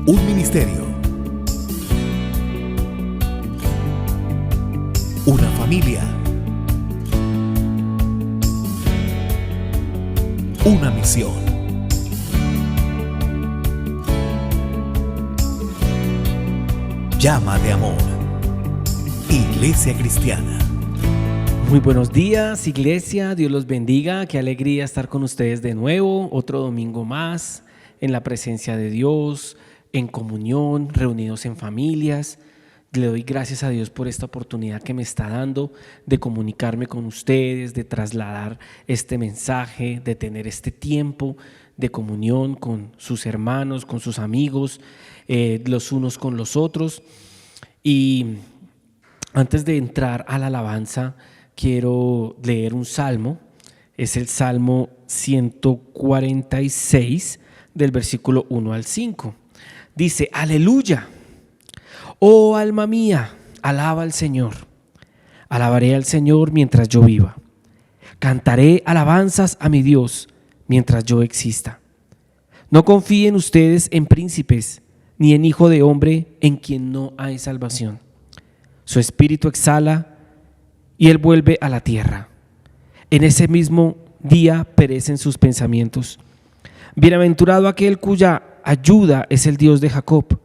Un ministerio. Una familia. Una misión. Llama de amor. Iglesia Cristiana. Muy buenos días, iglesia. Dios los bendiga. Qué alegría estar con ustedes de nuevo. Otro domingo más en la presencia de Dios, en comunión, reunidos en familias. Le doy gracias a Dios por esta oportunidad que me está dando de comunicarme con ustedes, de trasladar este mensaje, de tener este tiempo de comunión con sus hermanos, con sus amigos, los unos con los otros. Y antes de entrar a la alabanza, quiero leer un salmo. Es el Salmo 146, del versículo 1 al 5. Dice: aleluya, oh alma mía, alaba al Señor. Alabaré al Señor mientras yo viva. Cantaré alabanzas a mi Dios mientras yo exista. No confíen ustedes en príncipes, ni en hijo de hombre en quien no hay salvación. Su espíritu exhala y él vuelve a la tierra. En ese mismo día perecen sus pensamientos. Bienaventurado aquel cuya ayuda es el Dios de Jacob,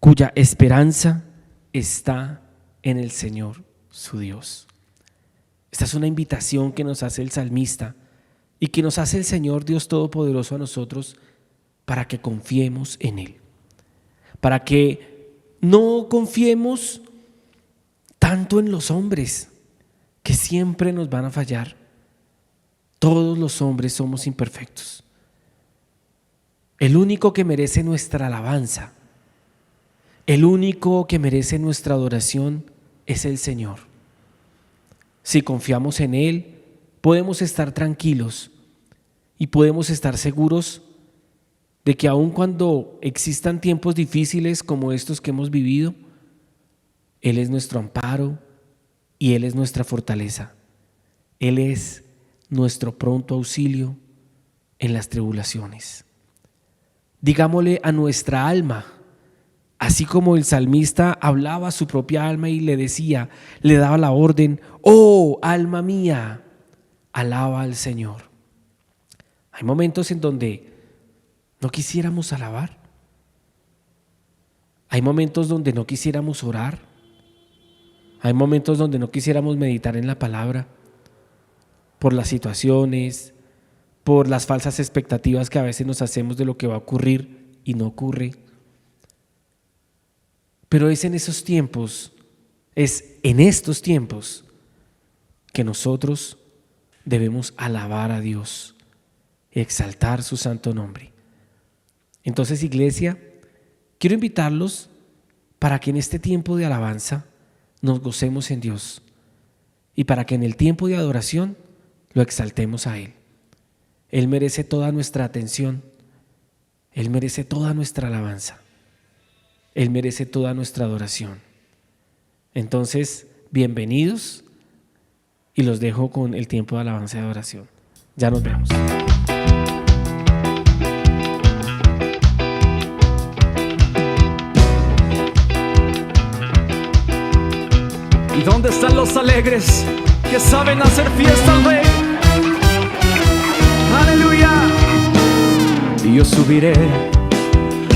cuya esperanza está en el Señor, su Dios. Esta es una invitación que nos hace el salmista y que nos hace el Señor Dios Todopoderoso a nosotros para que confiemos en Él. Para que no confiemos tanto en los hombres, que siempre nos van a fallar. Todos los hombres somos imperfectos. El único que merece nuestra alabanza, el único que merece nuestra adoración es el Señor. Si confiamos en Él, podemos estar tranquilos y podemos estar seguros de que aun cuando existan tiempos difíciles como estos que hemos vivido, Él es nuestro amparo y Él es nuestra fortaleza. Él es nuestro pronto auxilio en las tribulaciones. Digámosle a nuestra alma, así como el salmista hablaba a su propia alma y le decía, le daba la orden: oh alma mía, alaba al Señor. Hay momentos en donde no quisiéramos alabar. Hay momentos donde no quisiéramos orar. Hay momentos donde no quisiéramos meditar en la palabra por las situaciones, por las falsas expectativas que a veces nos hacemos de lo que va a ocurrir y no ocurre. Pero es en estos tiempos que nosotros debemos alabar a Dios y exaltar su santo nombre. Entonces, iglesia, quiero invitarlos para que en este tiempo de alabanza nos gocemos en Dios y para que en el tiempo de adoración lo exaltemos a Él. Él merece toda nuestra atención, Él merece toda nuestra alabanza, Él merece toda nuestra adoración. Entonces, bienvenidos y los dejo con el tiempo de alabanza y adoración. Ya nos vemos. ¿Y dónde están los alegres que saben hacer fiesta al Rey? ¡Aleluya! Y yo subiré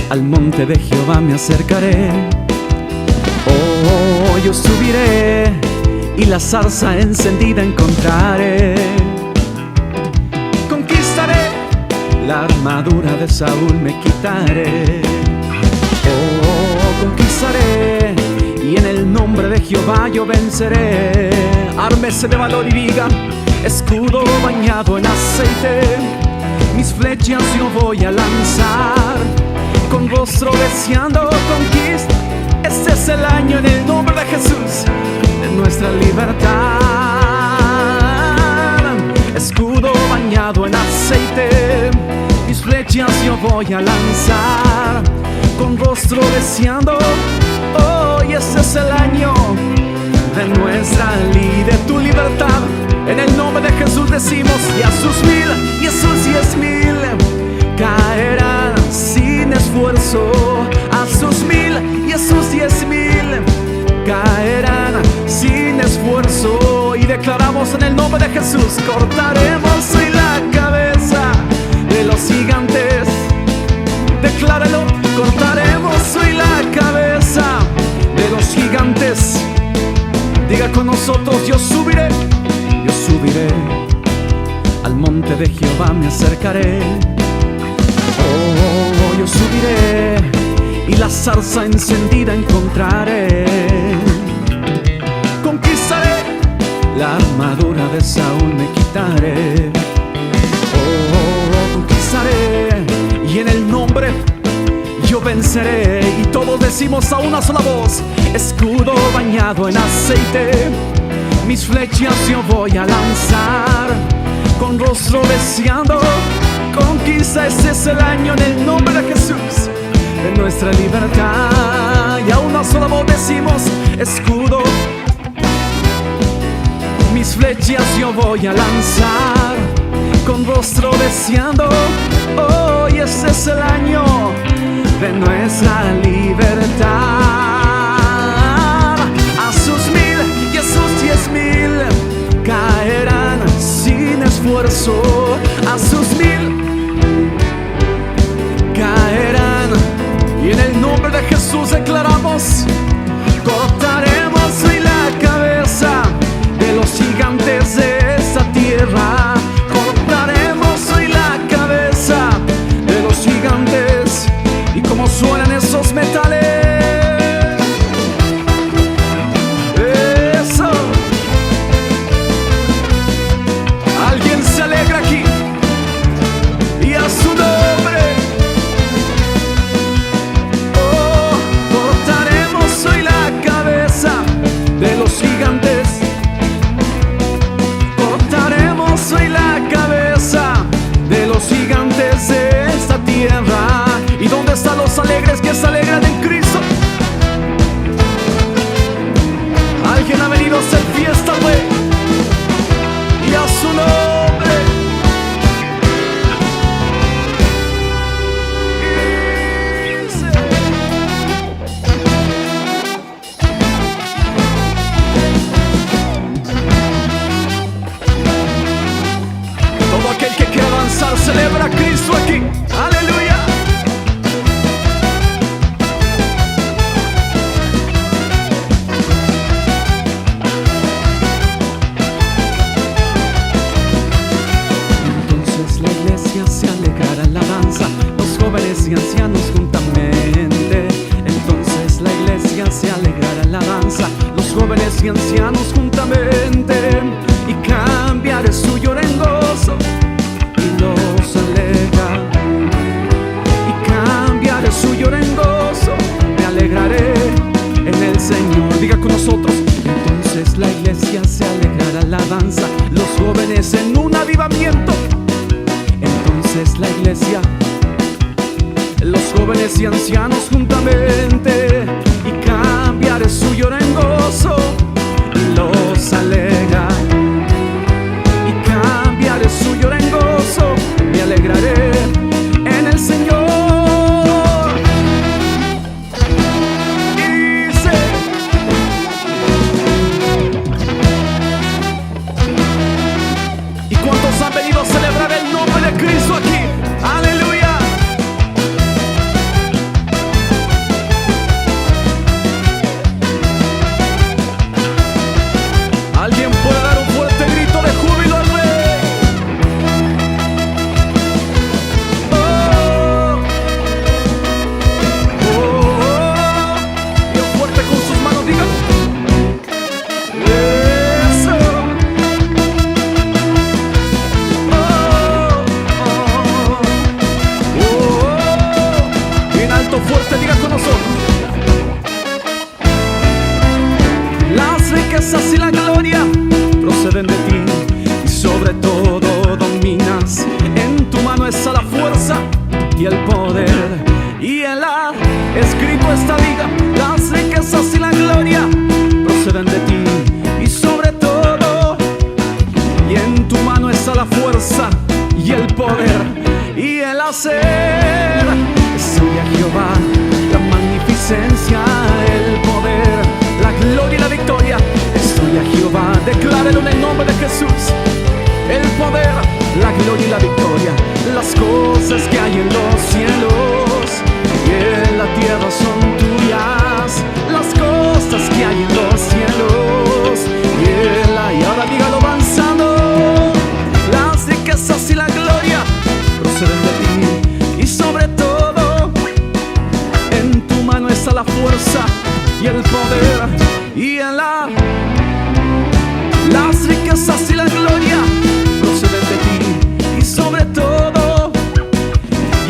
al monte de Jehová, me acercaré. Oh, yo subiré y la zarza encendida encontraré. Conquistaré, la armadura de Saúl me quitaré. Oh, conquistaré y en el nombre de Jehová yo venceré. Ármese de valor y diga: escudo bañado en aceite, mis flechas yo voy a lanzar, con rostro deseando conquista. Este es el año en el nombre de Jesús, de nuestra libertad. Escudo bañado en aceite, mis flechas yo voy a lanzar, con rostro deseando. Hoy este es el año de nuestra de tu libertad. En el nombre de Jesús decimos: y a sus 1000 y a sus 10,000 caerán sin esfuerzo, declaramos en el nombre de Jesús. Cortaremos hoy la cabeza de los gigantes. Decláralo, cortaremos hoy la cabeza de los gigantes. Diga con nosotros: yo subiré al monte de Jehová, me acercaré. Oh, yo subiré y la zarza encendida encontraré. Conquistaré, la armadura de Saúl me quitaré. Oh, conquistaré y en el nombre yo venceré. Y todos decimos a una sola voz: escudo bañado en aceite, mis flechas yo voy a lanzar, con rostro deseando conquista. Este es el año en el nombre de Jesús, de nuestra libertad. Y a una sola voz decimos: escudo, mis flechas yo voy a lanzar, con rostro deseando. Oh, y este es el año de nuestra libertad. A sus 1000 y a sus 10,000 caerán sin esfuerzo. A sus 1000 caerán y en el nombre de Jesús declaramos: cortaremos hoy la cabeza de los gigantes de esta tierra. Cortaremos hoy la cabeza de los gigantes. Y como suenan esos metales, eso. Alguien se alegra aquí y a su nombre. Oh, cortaremos hoy la cabeza de los gigantes. Cortaremos hoy la cabeza de los gigantes de esta tierra. ¿Y dónde están los alegres que se alegran en Cristo? Alguien ha venido a hacer fiesta, güey, y a su nombre. Todo aquel que quiera avanzar celebra a Cristo aquí. Aleluya. Se alegrará en la danza, los jóvenes y ancianos juntamente. Entonces la iglesia se alegrará en la danza, los jóvenes y ancianos juntamente. Y cambiaré su lloro en gozo y los alegra. Y cambiaré su lloro en gozo, me alegraré en el Señor. Diga con nosotros: entonces la iglesia se alegrará en la danza, los jóvenes en un avivamiento. Entonces la iglesia, los jóvenes y ancianos juntamente. Y cambiaré su lloro en gozo y los alegra. Y cambiaré su lloro en gozo, me alegraré en el Señor. ¿Y cuántos han venido a celebrar el nombre de Cristo aquí? ¡Aleluya! ¿Alguien puede dar un fuerte grito de júbilo al Rey? ¡Oh! ¡Oh! ¡Oh! Bien fuerte con sus manos, digan: ¡eso! Fuerte, diga con nosotros: las riquezas y la gloria proceden de ti, y sobre todo dominas. En tu mano está la fuerza y el poder, y en la escrito está, diga: las riquezas y la gloria proceden de ti, y sobre todo, y en tu mano está la fuerza y el poder, y el hacer. Es tuya, Jehová, la magnificencia, el poder, la gloria y la victoria. Es tuya, Jehová, decláralo en el nombre gloria y la victoria. Las cosas que hay en los cielos y en la tierra son tuyas. Las cosas que hay en los cielos y ahora dígalo avanzando. Las riquezas y la gloria proceden de ti, y sobre todo en tu mano está la fuerza y el poder, y en las riquezas y la gloria proceden de ti, y sobre todo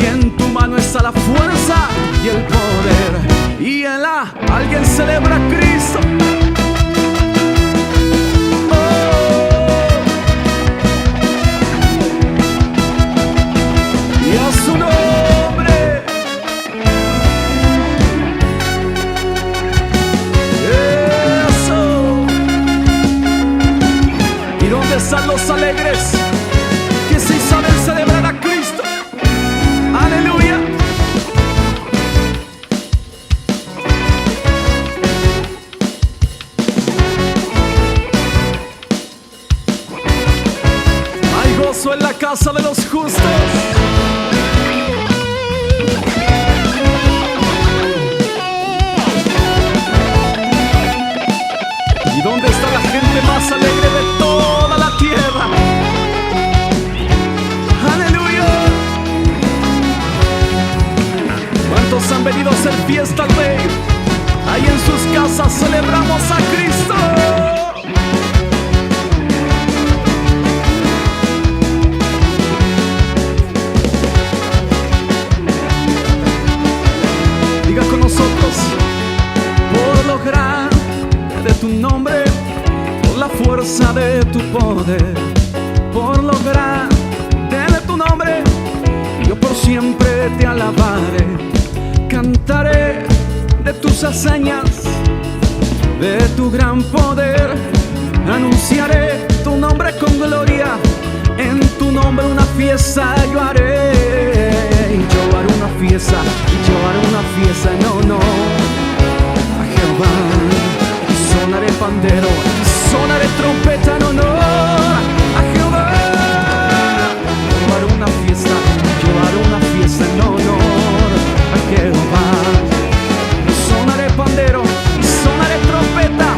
y en tu mano está la fuerza y el poder, y en alguien celebra a Cristo. Y a su nombre. Eso. ¿Y dónde están los alegres que sí saben celebrar a Cristo? Aleluya. Hay gozo en la casa de los justos. ¿Y dónde está la gente más alegre de toda la tierra? Aleluya. ¿Cuántos han venido a hacer fiesta al Rey? Ahí en sus casas celebramos a Cristo. Diga con nosotros: por lo grande de tu nombre, por la fuerza de tu poder, por lo grande de tu nombre, yo por siempre te alabaré. Cantaré de tus hazañas, de tu gran poder, anunciaré tu nombre con gloria, en tu nombre una fiesta yo haré. Yo haré una fiesta, yo haré una fiesta en honor a Jehová. Sonaré pandero, sonaré trompeta en honor a Jehová. Yo haré una fiesta, yo haré una fiesta en honor a Jehová. Sonaré pandero, sonaré trompeta.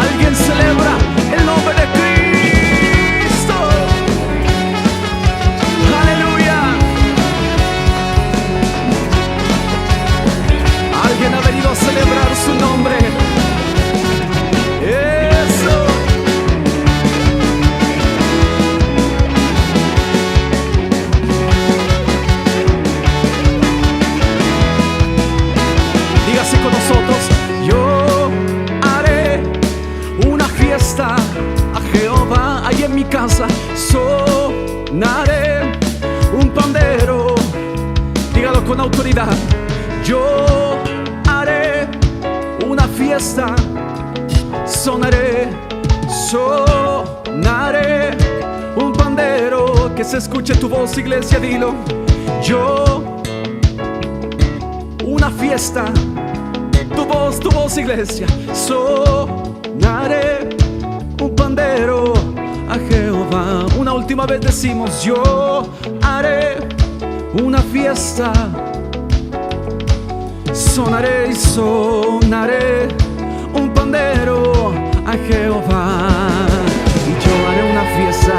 Alguien celebra el nombre de Cristo. Aleluya. Alguien ha venido a celebrar su nombre. Eso. Dígase con nosotros: yo haré una fiesta a Jehová. Ahí en mi casa sonaré un pandero. Dígalo con autoridad: yo haré una fiesta. Sonaré un pandero. Que se escuche tu voz, iglesia, dilo. Yo, una fiesta. Tu voz, iglesia. Sonaré un pandero a Jehová. Una última vez decimos: yo haré una fiesta. Sonaré un pandero a Jehová. Y yo haré una fiesta,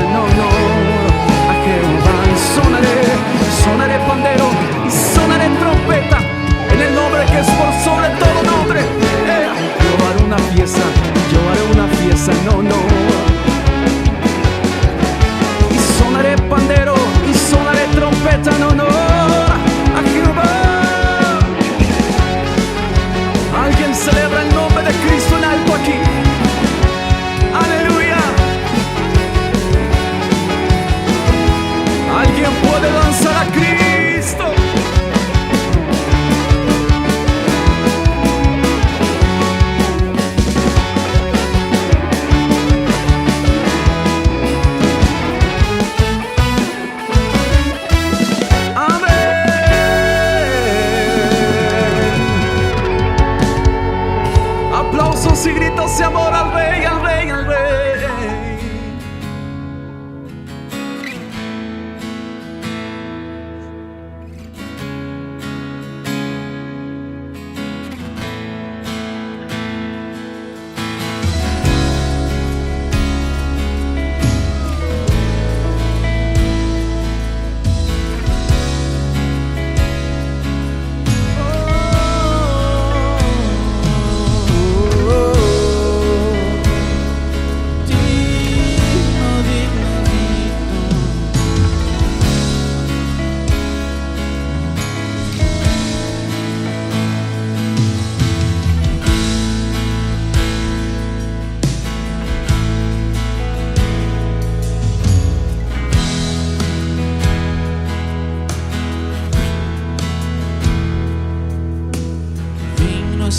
en honor a Jehová. Y sonaré pandero, y sonaré trompeta, en el nombre que es por sobre todo nombre. Yo haré una fiesta, en honor. Y sonaré pandero, y sonaré trompeta en honor a Jehová. Alguien celebra el nombre de Cristo en alto.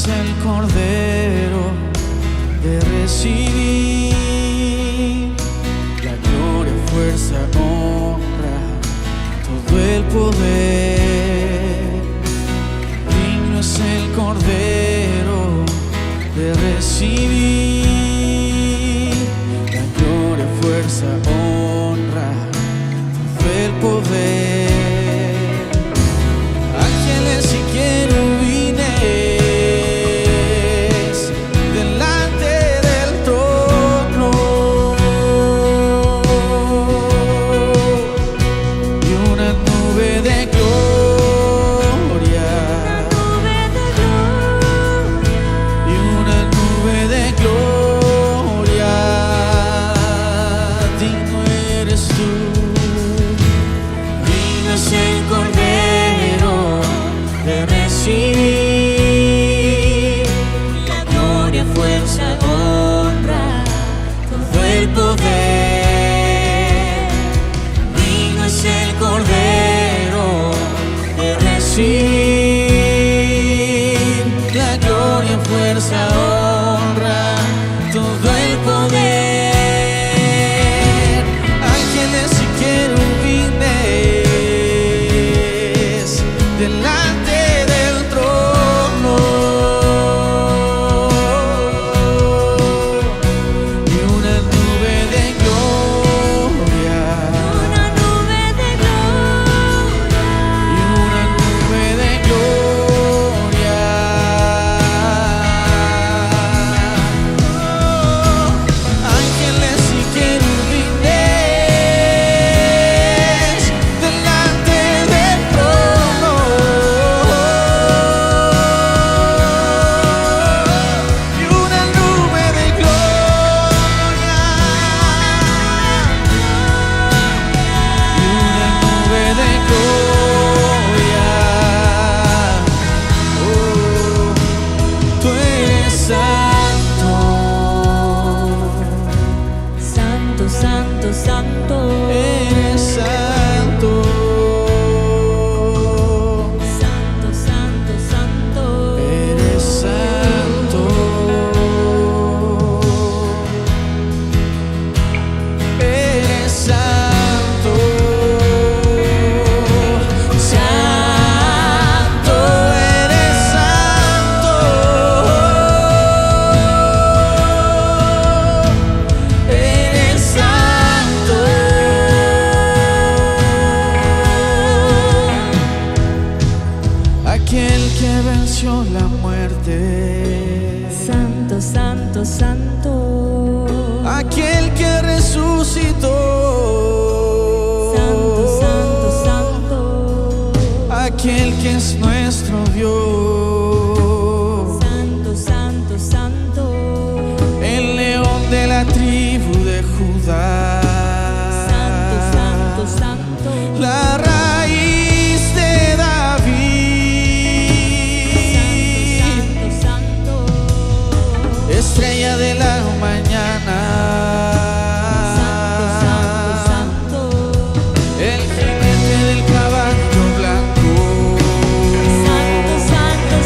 el Cordero de recibir la gloria, fuerza, honra, todo el poder. Digno es el Cordero de recibir la gloria, fuerza, honra, todo el poder. Ángeles y querubines delante del trono, y una nube de gloria, y una nube de gloria. Digno eres tú, digno es el Cordero de recibir la gloria, fuerza, honra, todo el poder. Digno es el Cordero de recibir la gloria, fuerza, honra, todo el poder. Ángeles y querubines delante del trono, y una nube de gloria, y una nube de gloria. Ángeles y querubines delante del trono, y una nube de gloria, y una nube de gloria. Oh, tú eres santo, Santo, santo, santo, eres santo, santo, santo, santo, eres santo, eres santo, santo, eres santo, eres santo. Aquel que venció la muerte, santo, santo, santo, aquel que resucitó, santo, santo, santo, aquel que es nuestro Dios, santo, santo, santo, el león de la tribu de Judá, santo, santo, santo, la raíz de David, santo, santo, estrella de la mañana, santo, santo, el jinete del caballo blanco, santo, santo,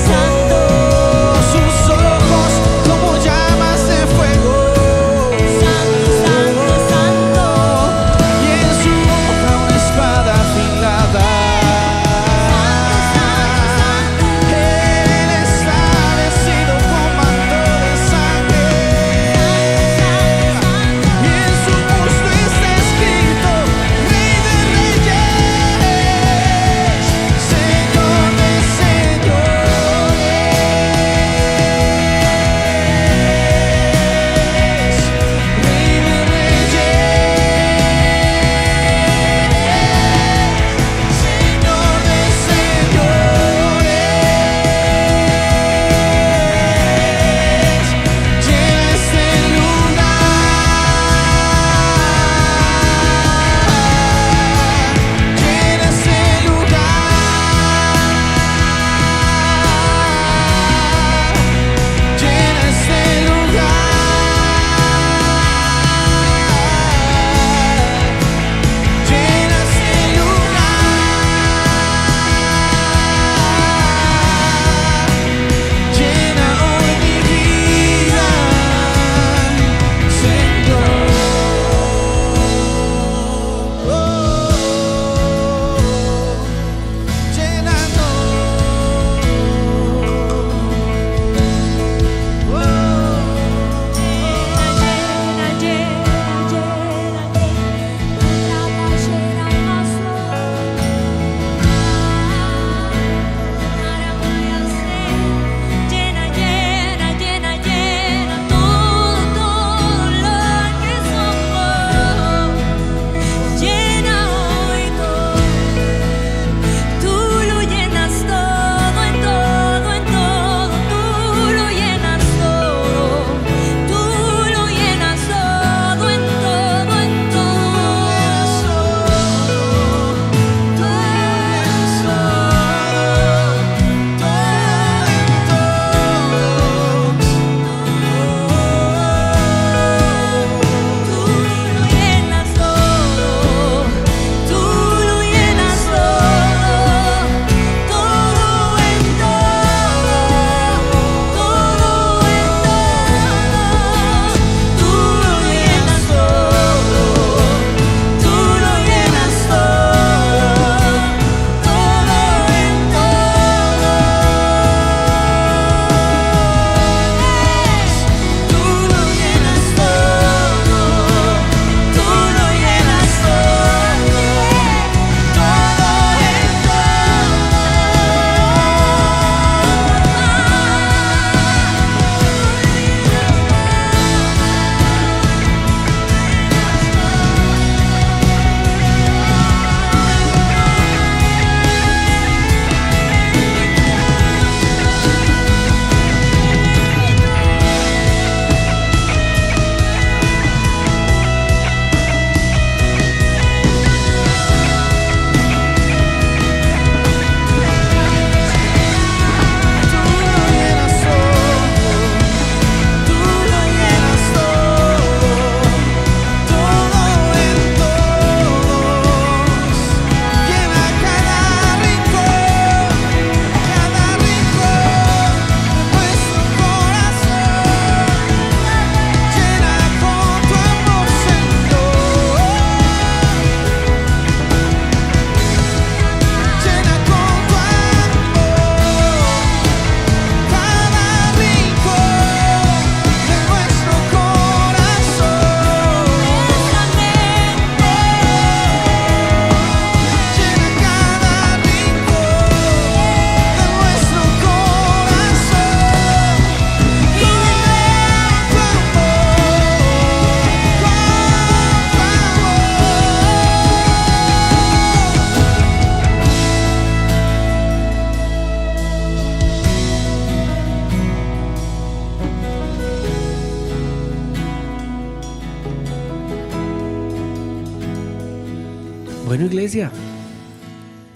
Bueno, iglesia,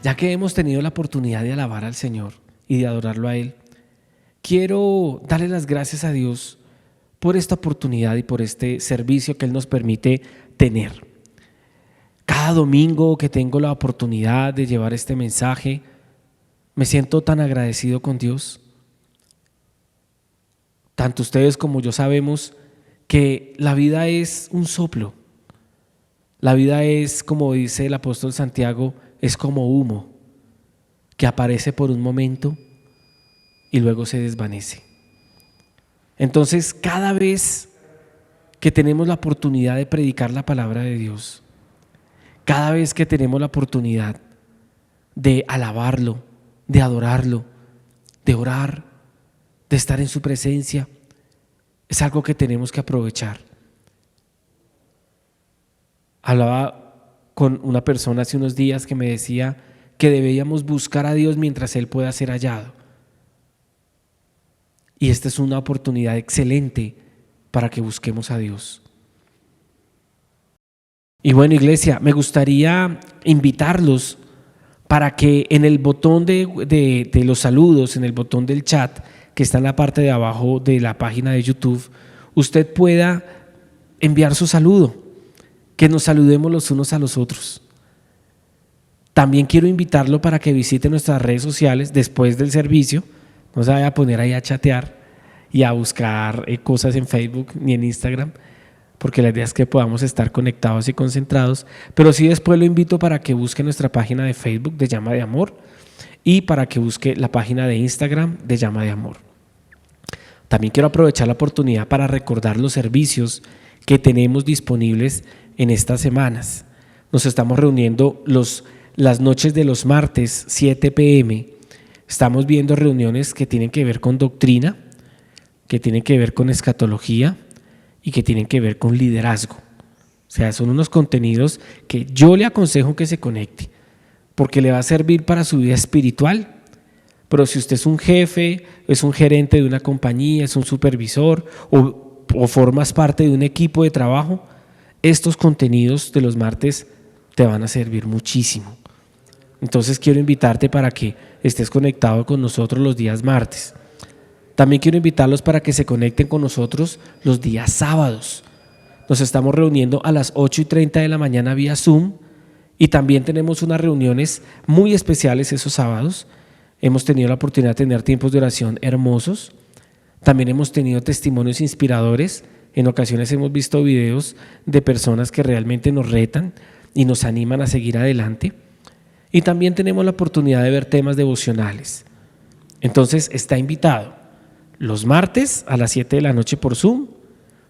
ya que hemos tenido la oportunidad de alabar al Señor y de adorarlo a Él, quiero darle las gracias a Dios por esta oportunidad y por este servicio que Él nos permite tener. Cada domingo que tengo la oportunidad de llevar este mensaje, me siento tan agradecido con Dios. Tanto ustedes como yo sabemos que la vida es un soplo. La vida es, como dice el apóstol Santiago, es como humo que aparece por un momento y luego se desvanece. Entonces, cada vez que tenemos la oportunidad de predicar la palabra de Dios, cada vez que tenemos la oportunidad de alabarlo, de adorarlo, de orar, de estar en su presencia, es algo que tenemos que aprovechar. Hablaba con una persona hace unos días que me decía que debíamos buscar a Dios mientras Él pueda ser hallado. Y esta es una oportunidad excelente para que busquemos a Dios. Y bueno, iglesia, me gustaría invitarlos para que en el botón de los saludos, en el botón del chat que está en la parte de abajo de la página de YouTube, usted pueda enviar su saludo, que nos saludemos los unos a los otros. También quiero invitarlo para que visite nuestras redes sociales después del servicio. No se vaya a poner ahí a chatear y a buscar cosas en Facebook ni en Instagram, porque la idea es que podamos estar conectados y concentrados, pero sí después lo invito para que busque nuestra página de Facebook de Llama de Amor y para que busque la página de Instagram de Llama de Amor. También quiero aprovechar la oportunidad para recordar los servicios que tenemos disponibles en estas semanas. Nos estamos reuniendo las noches de los martes 7 p.m. Estamos viendo reuniones que tienen que ver con doctrina, que tienen que ver con escatología y que tienen que ver con liderazgo. O sea, son unos contenidos que yo le aconsejo que se conecte, porque le va a servir para su vida espiritual. Pero si usted es un jefe, es un gerente de una compañía, es un supervisor o formas parte de un equipo de trabajo, estos contenidos de los martes te van a servir muchísimo. Entonces quiero invitarte para que estés conectado con nosotros los días martes. También quiero invitarlos para que se conecten con nosotros los días sábados. Nos estamos reuniendo a las 8:30 de la mañana vía Zoom y también tenemos unas reuniones muy especiales esos sábados. Hemos tenido la oportunidad de tener tiempos de oración hermosos. También hemos tenido testimonios inspiradores. En ocasiones hemos visto videos de personas que realmente nos retan y nos animan a seguir adelante. Y también tenemos la oportunidad de ver temas devocionales. Entonces está invitado los martes a las 7 de la noche por Zoom,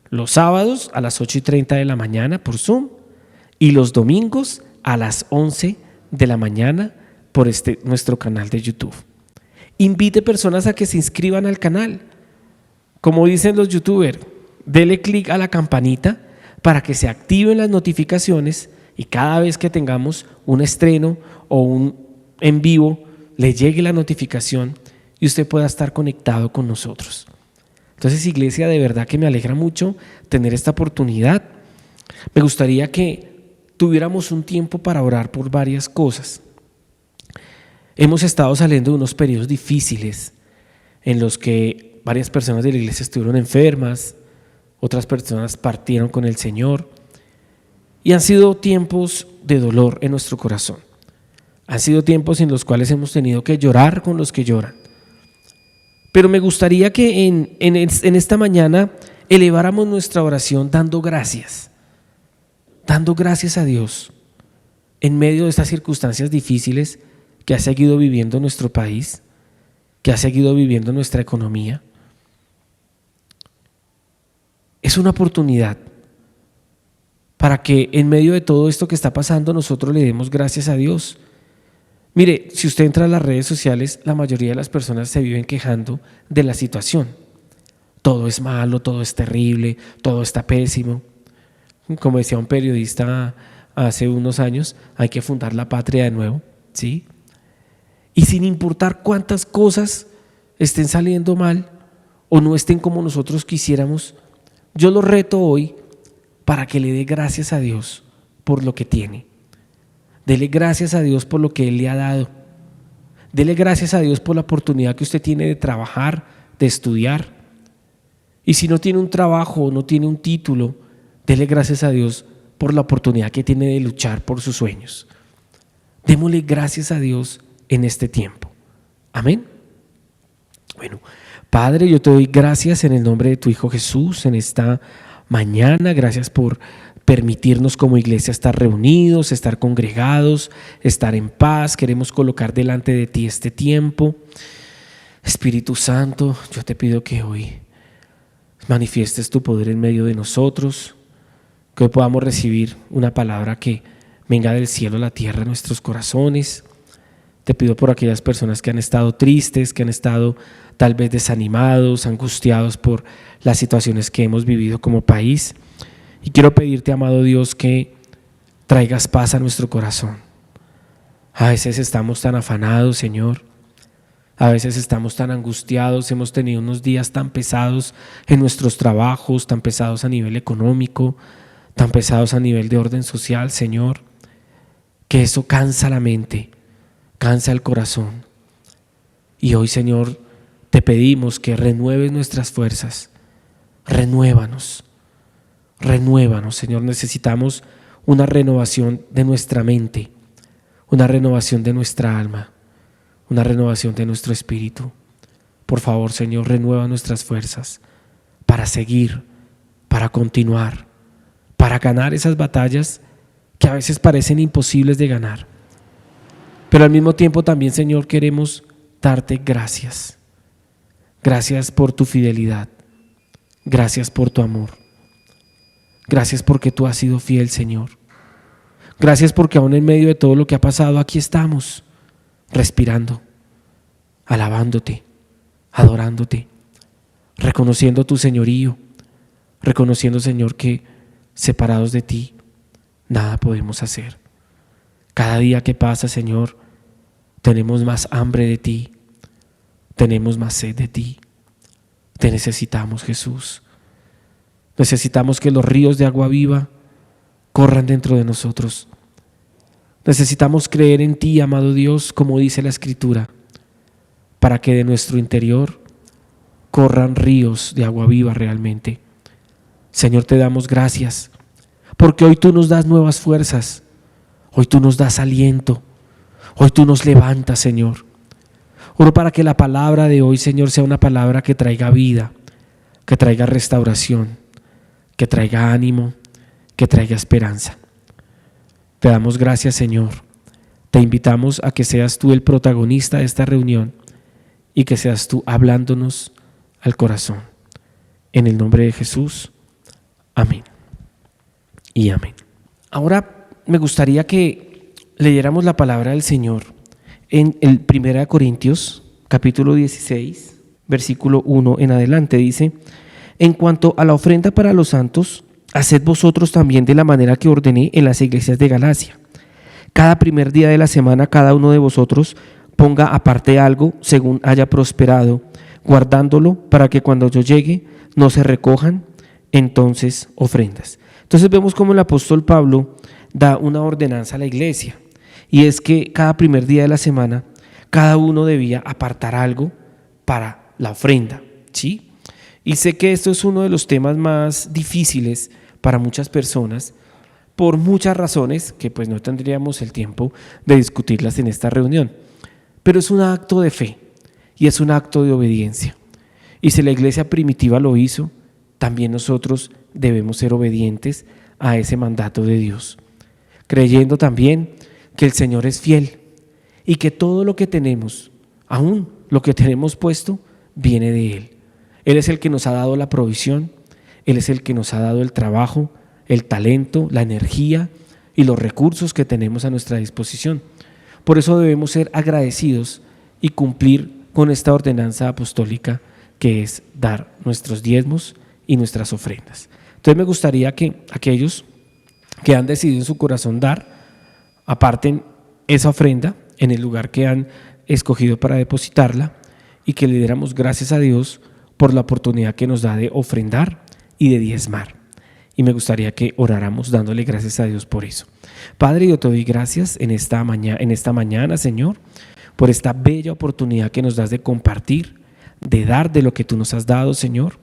los sábados a las 8:30 de la mañana por Zoom y los domingos a las 11 de la mañana por nuestro canal de YouTube. Invite personas a que se inscriban al canal. Como dicen los youtubers, dele clic a la campanita para que se activen las notificaciones y cada vez que tengamos un estreno o un en vivo, le llegue la notificación y usted pueda estar conectado con nosotros. Entonces, iglesia, de verdad que me alegra mucho tener esta oportunidad. Me gustaría que tuviéramos un tiempo para orar por varias cosas. Hemos estado saliendo de unos periodos difíciles en los que varias personas de la iglesia estuvieron enfermas, otras personas partieron con el Señor y han sido tiempos de dolor en nuestro corazón. Han sido tiempos en los cuales hemos tenido que llorar con los que lloran. Pero me gustaría que en esta mañana eleváramos nuestra oración dando gracias a Dios en medio de estas circunstancias difíciles que ha seguido viviendo nuestro país, que ha seguido viviendo nuestra economía. Es una oportunidad para que en medio de todo esto que está pasando nosotros le demos gracias a Dios. Mire, si usted entra a las redes sociales, la mayoría de las personas se viven quejando de la situación. Todo es malo, todo es terrible, todo está pésimo. Como decía un periodista hace unos años, hay que fundar la patria de nuevo, ¿sí? Y sin importar cuántas cosas estén saliendo mal o no estén como nosotros quisiéramos, yo lo reto hoy para que le dé gracias a Dios por lo que tiene. Dele gracias a Dios por lo que Él le ha dado. Dele gracias a Dios por la oportunidad que usted tiene de trabajar, de estudiar. Y si no tiene un trabajo o no tiene un título, dele gracias a Dios por la oportunidad que tiene de luchar por sus sueños. Démosle gracias a Dios en este tiempo. Amén. Bueno, Padre, yo te doy gracias en el nombre de tu Hijo Jesús en esta mañana. Gracias por permitirnos como iglesia estar reunidos, estar congregados, estar en paz. Queremos colocar delante de ti este tiempo. Espíritu Santo, yo te pido que hoy manifiestes tu poder en medio de nosotros, que hoy podamos recibir una palabra que venga del cielo a la tierra en nuestros corazones. Te pido por aquellas personas que han estado tristes, que han estado tal vez desanimados, angustiados por las situaciones que hemos vivido como país. Y quiero pedirte, amado Dios, que traigas paz a nuestro corazón. A veces estamos tan afanados, Señor. A veces estamos tan angustiados, hemos tenido unos días tan pesados en nuestros trabajos, tan pesados a nivel económico, tan pesados a nivel de orden social, Señor, que eso cansa la mente, cansa el corazón. Y hoy, Señor, te pedimos que renueves nuestras fuerzas, renuévanos, Señor. Necesitamos una renovación de nuestra mente, una renovación de nuestra alma, una renovación de nuestro espíritu. Por favor, Señor, renueva nuestras fuerzas para seguir, para continuar, para ganar esas batallas que a veces parecen imposibles de ganar. Pero al mismo tiempo también, Señor, queremos darte gracias. Gracias por tu fidelidad. Gracias por tu amor. Gracias porque tú has sido fiel, Señor. Gracias porque aún en medio de todo lo que ha pasado, aquí estamos, respirando, alabándote, adorándote, reconociendo tu señorío, reconociendo, Señor, que separados de ti nada podemos hacer. Cada día que pasa, Señor, tenemos más hambre de ti, tenemos más sed de ti. Te necesitamos, Jesús. Necesitamos que los ríos de agua viva corran dentro de nosotros. Necesitamos creer en ti, amado Dios, como dice la Escritura, para que de nuestro interior corran ríos de agua viva realmente. Señor, te damos gracias, porque hoy tú nos das nuevas fuerzas, hoy tú nos das aliento, hoy tú nos levantas, Señor. Oro para que la palabra de hoy, Señor, sea una palabra que traiga vida, que traiga restauración, que traiga ánimo, que traiga esperanza. Te damos gracias, Señor. Te invitamos a que seas tú el protagonista de esta reunión y que seas tú hablándonos al corazón. En el nombre de Jesús, amén y amén. Ahora me gustaría que leyéramos la palabra del Señor en el 1 Corintios, capítulo 16, versículo 1 en adelante. Dice: en cuanto a la ofrenda para los santos, haced vosotros también de la manera que ordené en las iglesias de Galacia. Cada primer día de la semana cada uno de vosotros ponga aparte algo según haya prosperado, guardándolo para que cuando yo llegue no se recojan entonces ofrendas. Entonces vemos cómo el apóstol Pablo da una ordenanza a la iglesia, y es que cada primer día de la semana cada uno debía apartar algo para la ofrenda, ¿sí? Y sé que esto es uno de los temas más difíciles para muchas personas, por muchas razones que pues no tendríamos el tiempo de discutirlas en esta reunión. Pero es un acto de fe y es un acto de obediencia. Y si la iglesia primitiva lo hizo, también nosotros debemos ser obedientes a ese mandato de Dios, creyendo también que el Señor es fiel y que todo lo que tenemos, aún lo que tenemos puesto, viene de Él. Él es el que nos ha dado la provisión, Él es el que nos ha dado el trabajo, el talento, la energía y los recursos que tenemos a nuestra disposición. Por eso debemos ser agradecidos y cumplir con esta ordenanza apostólica que es dar nuestros diezmos y nuestras ofrendas. Entonces me gustaría que aquellos que han decidido en su corazón dar, aparten esa ofrenda en el lugar que han escogido para depositarla y que le diéramos gracias a Dios por la oportunidad que nos da de ofrendar y de diezmar. Y me gustaría que oráramos dándole gracias a Dios por eso. Padre, yo te doy gracias en esta mañana, Señor, por esta bella oportunidad que nos das de compartir, de dar de lo que tú nos has dado, Señor.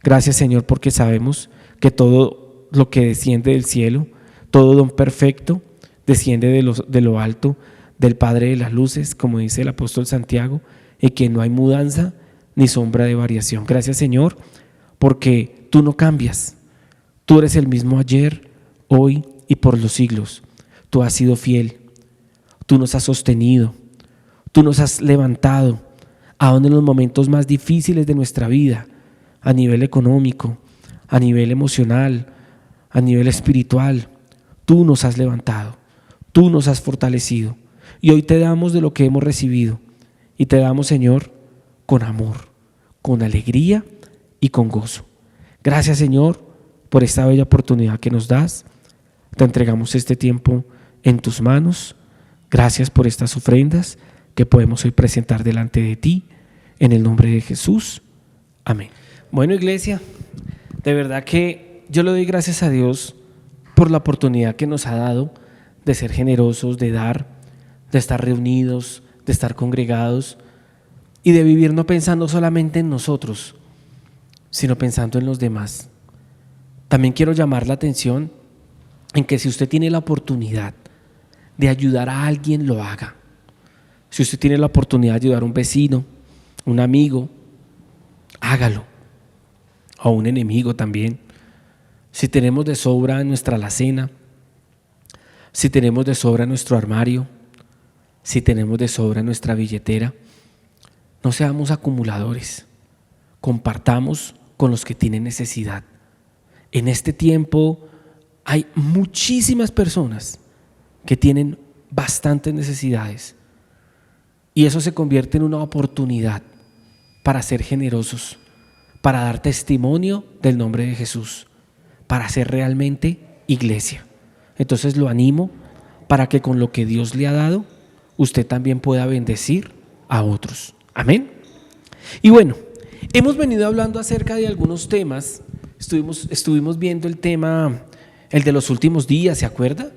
Gracias, Señor, porque sabemos que todo lo que desciende del cielo, todo don perfecto, desciende de lo alto, del Padre de las luces, como dice el apóstol Santiago, y que no hay mudanza ni sombra de variación. Gracias, Señor, porque tú no cambias. Tú eres el mismo ayer, hoy y por los siglos. Tú has sido fiel, tú nos has sostenido, tú nos has levantado, aún en los momentos más difíciles de nuestra vida, a nivel económico, a nivel emocional, a nivel espiritual. Tú nos has levantado, tú nos has fortalecido. Y hoy te damos de lo que hemos recibido. Y te damos, Señor, con amor, con alegría y con gozo. Gracias, Señor, por esta bella oportunidad que nos das. Te entregamos este tiempo en tus manos. Gracias por estas ofrendas que podemos hoy presentar delante de ti. En el nombre de Jesús. Amén. Bueno, iglesia, de verdad que yo le doy gracias a Dios por la oportunidad que nos ha dado de ser generosos, de dar, de estar reunidos, de estar congregados y de vivir no pensando solamente en nosotros, sino pensando en los demás. También quiero llamar la atención en que si usted tiene la oportunidad de ayudar a alguien, lo haga. Si usted tiene la oportunidad de ayudar a un vecino, un amigo, hágalo. O a un enemigo también. Si tenemos de sobra en nuestra alacena, si tenemos de sobra en nuestro armario, si tenemos de sobra en nuestra billetera, no seamos acumuladores. Compartamos con los que tienen necesidad. En este tiempo hay muchísimas personas que tienen bastantes necesidades y eso se convierte en una oportunidad para ser generosos, para dar testimonio del nombre de Jesús, para ser realmente iglesia. Entonces lo animo para que con lo que Dios le ha dado, usted también pueda bendecir a otros. Amén. Y bueno, hemos venido hablando acerca de algunos temas. Estuvimos viendo el tema, el de los últimos días, ¿se acuerda?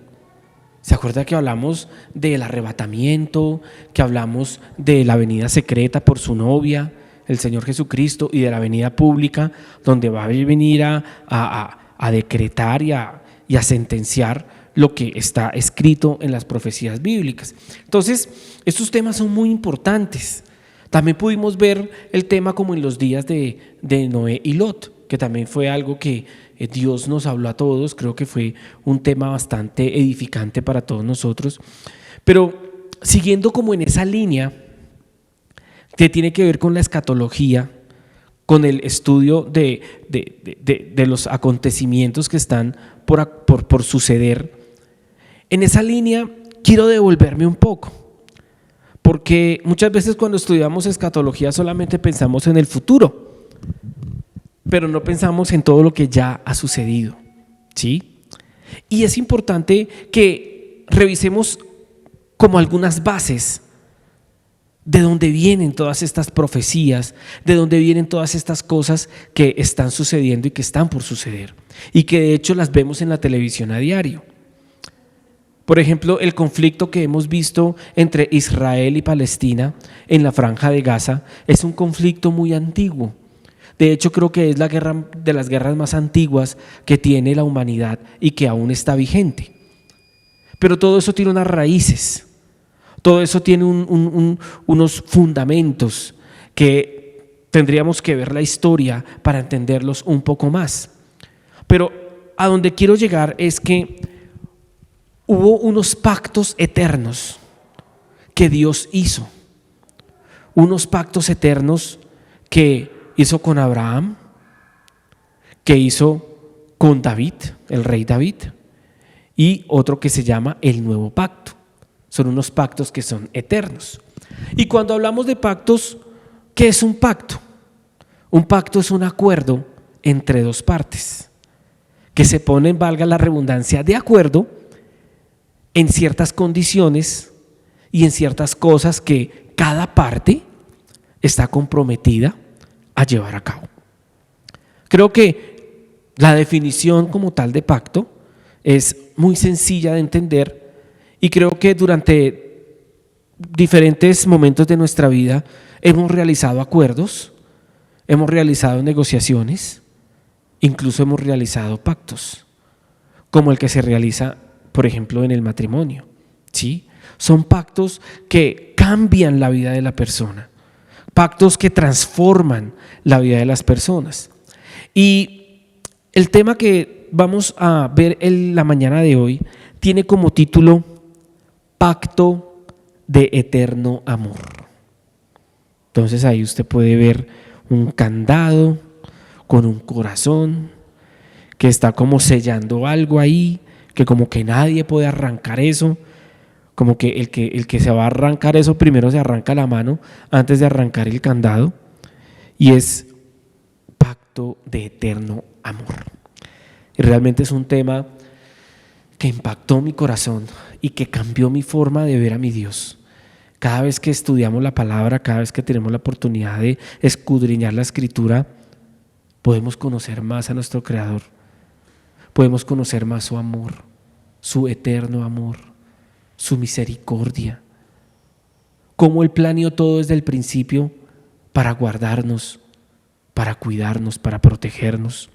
¿Se acuerda que hablamos del arrebatamiento, que hablamos de la venida secreta por su novia, el Señor Jesucristo, y de la venida pública, donde va a venir a decretar y a sentenciar lo que está escrito en las profecías bíblicas? Entonces, estos temas son muy importantes. También pudimos ver el tema como en los días de Noé y Lot, que también fue algo que Dios nos habló a todos. Creo que fue un tema bastante edificante para todos nosotros. Pero siguiendo como en esa línea que tiene que ver con la escatología, con el estudio de los acontecimientos que están por suceder, en esa línea quiero devolverme un poco, porque muchas veces cuando estudiamos escatología solamente pensamos en el futuro, pero no pensamos en todo lo que ya ha sucedido, ¿sí? Y es importante que revisemos como algunas bases de dónde vienen todas estas profecías, de dónde vienen todas estas cosas que están sucediendo y que están por suceder, y que de hecho las vemos en la televisión a diario. Por ejemplo, el conflicto que hemos visto entre Israel y Palestina en la Franja de Gaza es un conflicto muy antiguo. De hecho, creo que es la guerra de las guerras más antiguas que tiene la humanidad y que aún está vigente. Pero todo eso tiene unas raíces, todo eso tiene unos fundamentos que tendríamos que ver la historia para entenderlos un poco más. Pero a donde quiero llegar es que hubo unos pactos eternos que Dios hizo, unos pactos eternos que hizo con Abraham, que hizo con David, el rey David, y otro que se llama el Nuevo Pacto. Son unos pactos que son eternos. Y cuando hablamos de pactos, ¿qué es un pacto? Un pacto es un acuerdo entre dos partes que se ponen, valga la redundancia, de acuerdo en ciertas condiciones y en ciertas cosas que cada parte está comprometida a llevar a cabo. Creo que La definición como tal de pacto es muy sencilla de entender y creo que durante diferentes momentos de nuestra vida hemos realizado acuerdos, hemos realizado negociaciones, incluso hemos realizado pactos, como el que se realiza, por ejemplo, en el matrimonio, ¿sí? Son pactos que cambian la vida de la persona, pactos que transforman la vida de las personas. Y el tema que vamos a ver en la mañana de hoy tiene como título Pacto de Eterno Amor. Entonces ahí usted puede ver un candado con un corazón que está como sellando algo ahí, que como que nadie puede arrancar eso, como que el que se va a arrancar eso primero se arranca la mano antes de arrancar el candado, y es Pacto de Eterno Amor. Y realmente es un tema que impactó mi corazón y que cambió mi forma de ver a mi Dios. Cada vez que estudiamos la palabra, cada vez que tenemos la oportunidad de escudriñar la Escritura, podemos conocer más a nuestro Creador, podemos conocer más su amor, su eterno amor, su misericordia, cómo Él planeó todo desde el principio para guardarnos, para cuidarnos, para protegernos.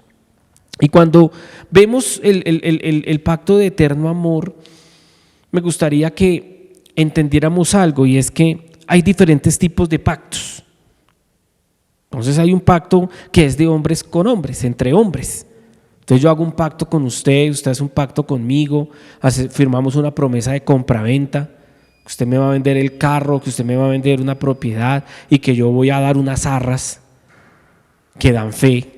Y cuando vemos el pacto de eterno amor, me gustaría que entendiéramos algo, y es que hay diferentes tipos de pactos. Entonces hay un pacto que es de hombres con hombres, entre hombres. Entonces yo hago un pacto con usted, usted hace un pacto conmigo, firmamos una promesa de compraventa, que usted me va a vender el carro, que usted me va a vender una propiedad y que yo voy a dar unas arras que dan fe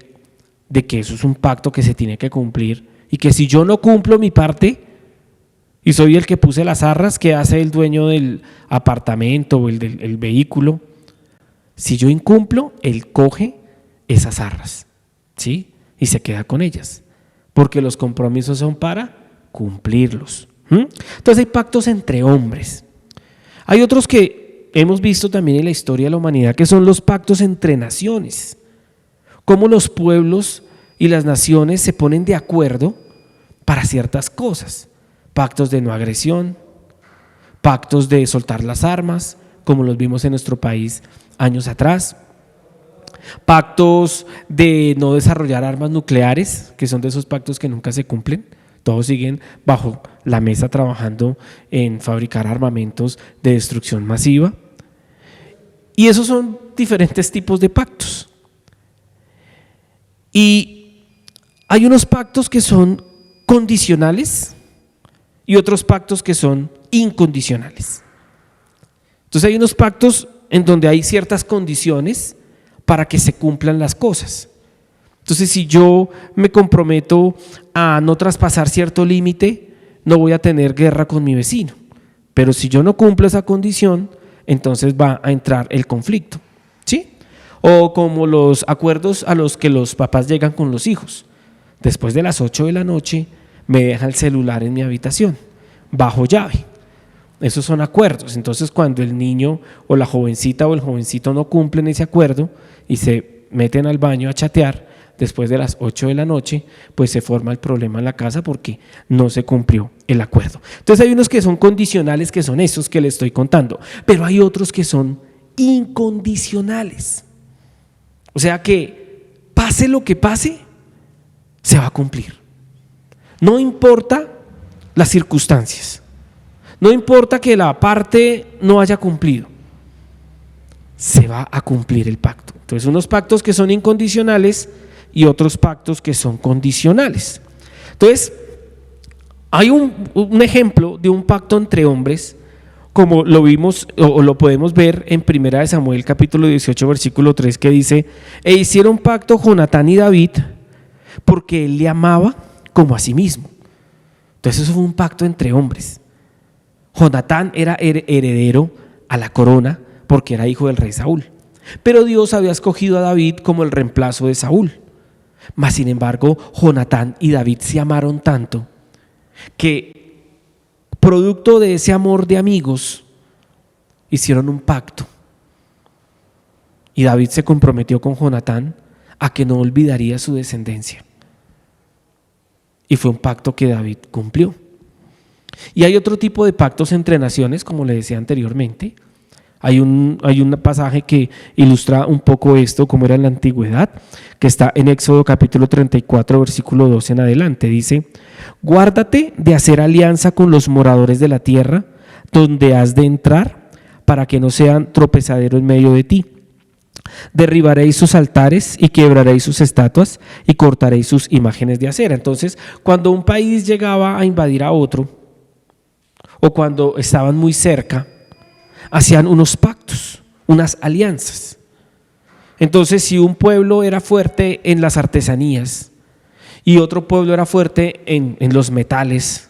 de que eso es un pacto que se tiene que cumplir, y que si yo no cumplo mi parte y soy el que puse las arras, ¿qué hace el dueño del apartamento o el vehículo? Si yo incumplo, él coge esas arras, ¿sí? Y se queda con ellas, porque los compromisos son para cumplirlos. Entonces hay pactos entre hombres. Hay otros que hemos visto también en la historia de la humanidad, que son los pactos entre naciones. Cómo los pueblos y las naciones se ponen de acuerdo para ciertas cosas. Pactos de no agresión, pactos de soltar las armas, como los vimos en nuestro país años atrás. Pactos de no desarrollar armas nucleares, que son de esos pactos que nunca se cumplen. Todos siguen bajo la mesa trabajando en fabricar armamentos de destrucción masiva. Y esos son diferentes tipos de pactos. Y hay unos pactos que son condicionales y otros pactos que son incondicionales. Entonces hay unos pactos en donde hay ciertas condiciones para que se cumplan las cosas. Entonces, si yo me comprometo a no traspasar cierto límite, no voy a tener guerra con mi vecino. Pero si yo no cumplo esa condición, entonces va a entrar el conflicto, ¿sí? O como los acuerdos a los que los papás llegan con los hijos. Después de las 8 de la noche me deja el celular en mi habitación, bajo llave. Esos son acuerdos. Entonces, cuando el niño o la jovencita o el jovencito no cumplen ese acuerdo y se meten al baño a chatear después de las 8 de la noche, pues se forma el problema en la casa porque no se cumplió el acuerdo. Entonces hay unos que son condicionales, que son esos que le estoy contando, pero hay otros que son incondicionales. O sea que pase lo que pase, se va a cumplir. No importa las circunstancias, no importa que la parte no haya cumplido, se va a cumplir el pacto. Entonces, unos pactos que son incondicionales y otros pactos que son condicionales. Entonces, hay un ejemplo de un pacto entre hombres, como lo vimos o lo podemos ver en 1 Samuel capítulo 18 versículo 3, que dice: e hicieron pacto Jonatán y David porque él le amaba como a sí mismo. Entonces eso fue un pacto entre hombres. Jonatán era heredero a la corona porque era hijo del rey Saúl, pero Dios había escogido a David como el reemplazo de Saúl. Mas sin embargo, Jonatán y David se amaron tanto que, producto de ese amor de amigos, hicieron un pacto. Y David se comprometió con Jonatán a que no olvidaría su descendencia. y fue un pacto que David cumplió. Y hay otro tipo de pactos entre naciones, como le decía anteriormente. Hay un pasaje que ilustra un poco esto, como era en la antigüedad, que está en Éxodo capítulo 34, versículo 12 en adelante. Dice: guárdate de hacer alianza con los moradores de la tierra, donde has de entrar, para que no sean tropezadero en medio de ti. Derribaréis sus altares y quebraréis sus estatuas y cortaréis sus imágenes de acera. Entonces, cuando un país llegaba a invadir a otro, o cuando estaban muy cerca, hacían unos pactos, unas alianzas. Entonces, si un pueblo era fuerte en las artesanías y otro pueblo era fuerte en los metales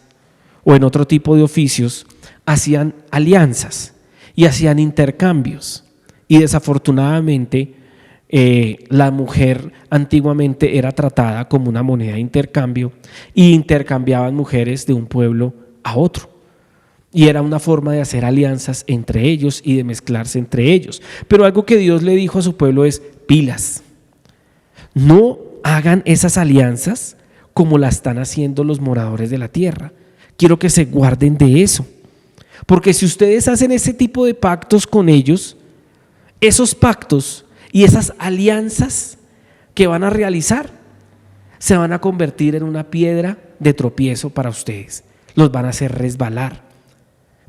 o en otro tipo de oficios, hacían alianzas y hacían intercambios. Y desafortunadamente la mujer antiguamente era tratada como una moneda de intercambio y intercambiaban mujeres de un pueblo a otro. Y era una forma de hacer alianzas entre ellos y de mezclarse entre ellos. Pero algo que Dios le dijo a su pueblo es: pilas, no hagan esas alianzas como la están haciendo los moradores de la tierra. Quiero que se guarden de eso. Porque si ustedes hacen ese tipo de pactos con ellos, esos pactos y esas alianzas que van a realizar se van a convertir en una piedra de tropiezo para ustedes. Los van a hacer resbalar.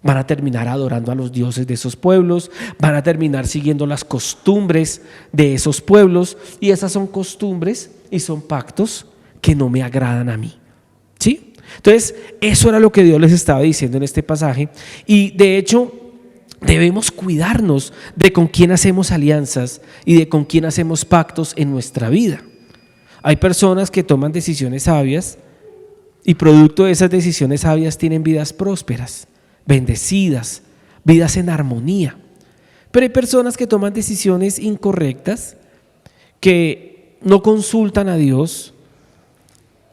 Van a terminar adorando a los dioses de esos pueblos, van a terminar siguiendo las costumbres de esos pueblos, y esas son costumbres y son pactos que no me agradan a mí. ¿Sí? Entonces, eso era lo que Dios les estaba diciendo en este pasaje, y de hecho debemos cuidarnos de con quién hacemos alianzas y de con quién hacemos pactos en nuestra vida. Hay personas que toman decisiones sabias y producto de esas decisiones sabias tienen vidas prósperas, bendecidas, vidas en armonía. Pero hay personas que toman decisiones incorrectas, que no consultan a Dios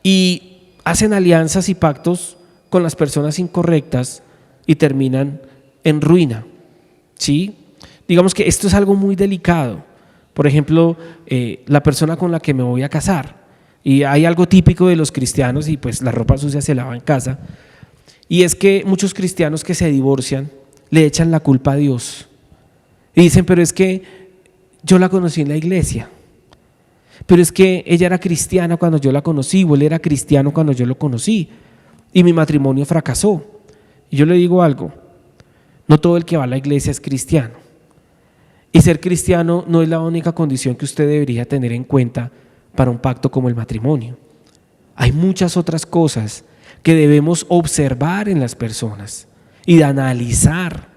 y hacen alianzas y pactos con las personas incorrectas y terminan en ruina. ¿Sí? Digamos que esto es algo muy delicado. Por ejemplo, la persona con la que me voy a casar, y hay algo típico de los cristianos, y pues la ropa sucia se lava en casa. Y es que muchos cristianos que se divorcian le echan la culpa a Dios y dicen: pero es que yo la conocí en la iglesia, pero es que ella era cristiana cuando yo la conocí, o él era cristiano cuando yo lo conocí, y mi matrimonio fracasó. Y yo le digo algo: no todo el que va a la iglesia es cristiano, y ser cristiano no es la única condición que usted debería tener en cuenta para un pacto como el matrimonio. Hay muchas otras cosas que debemos observar en las personas y de analizar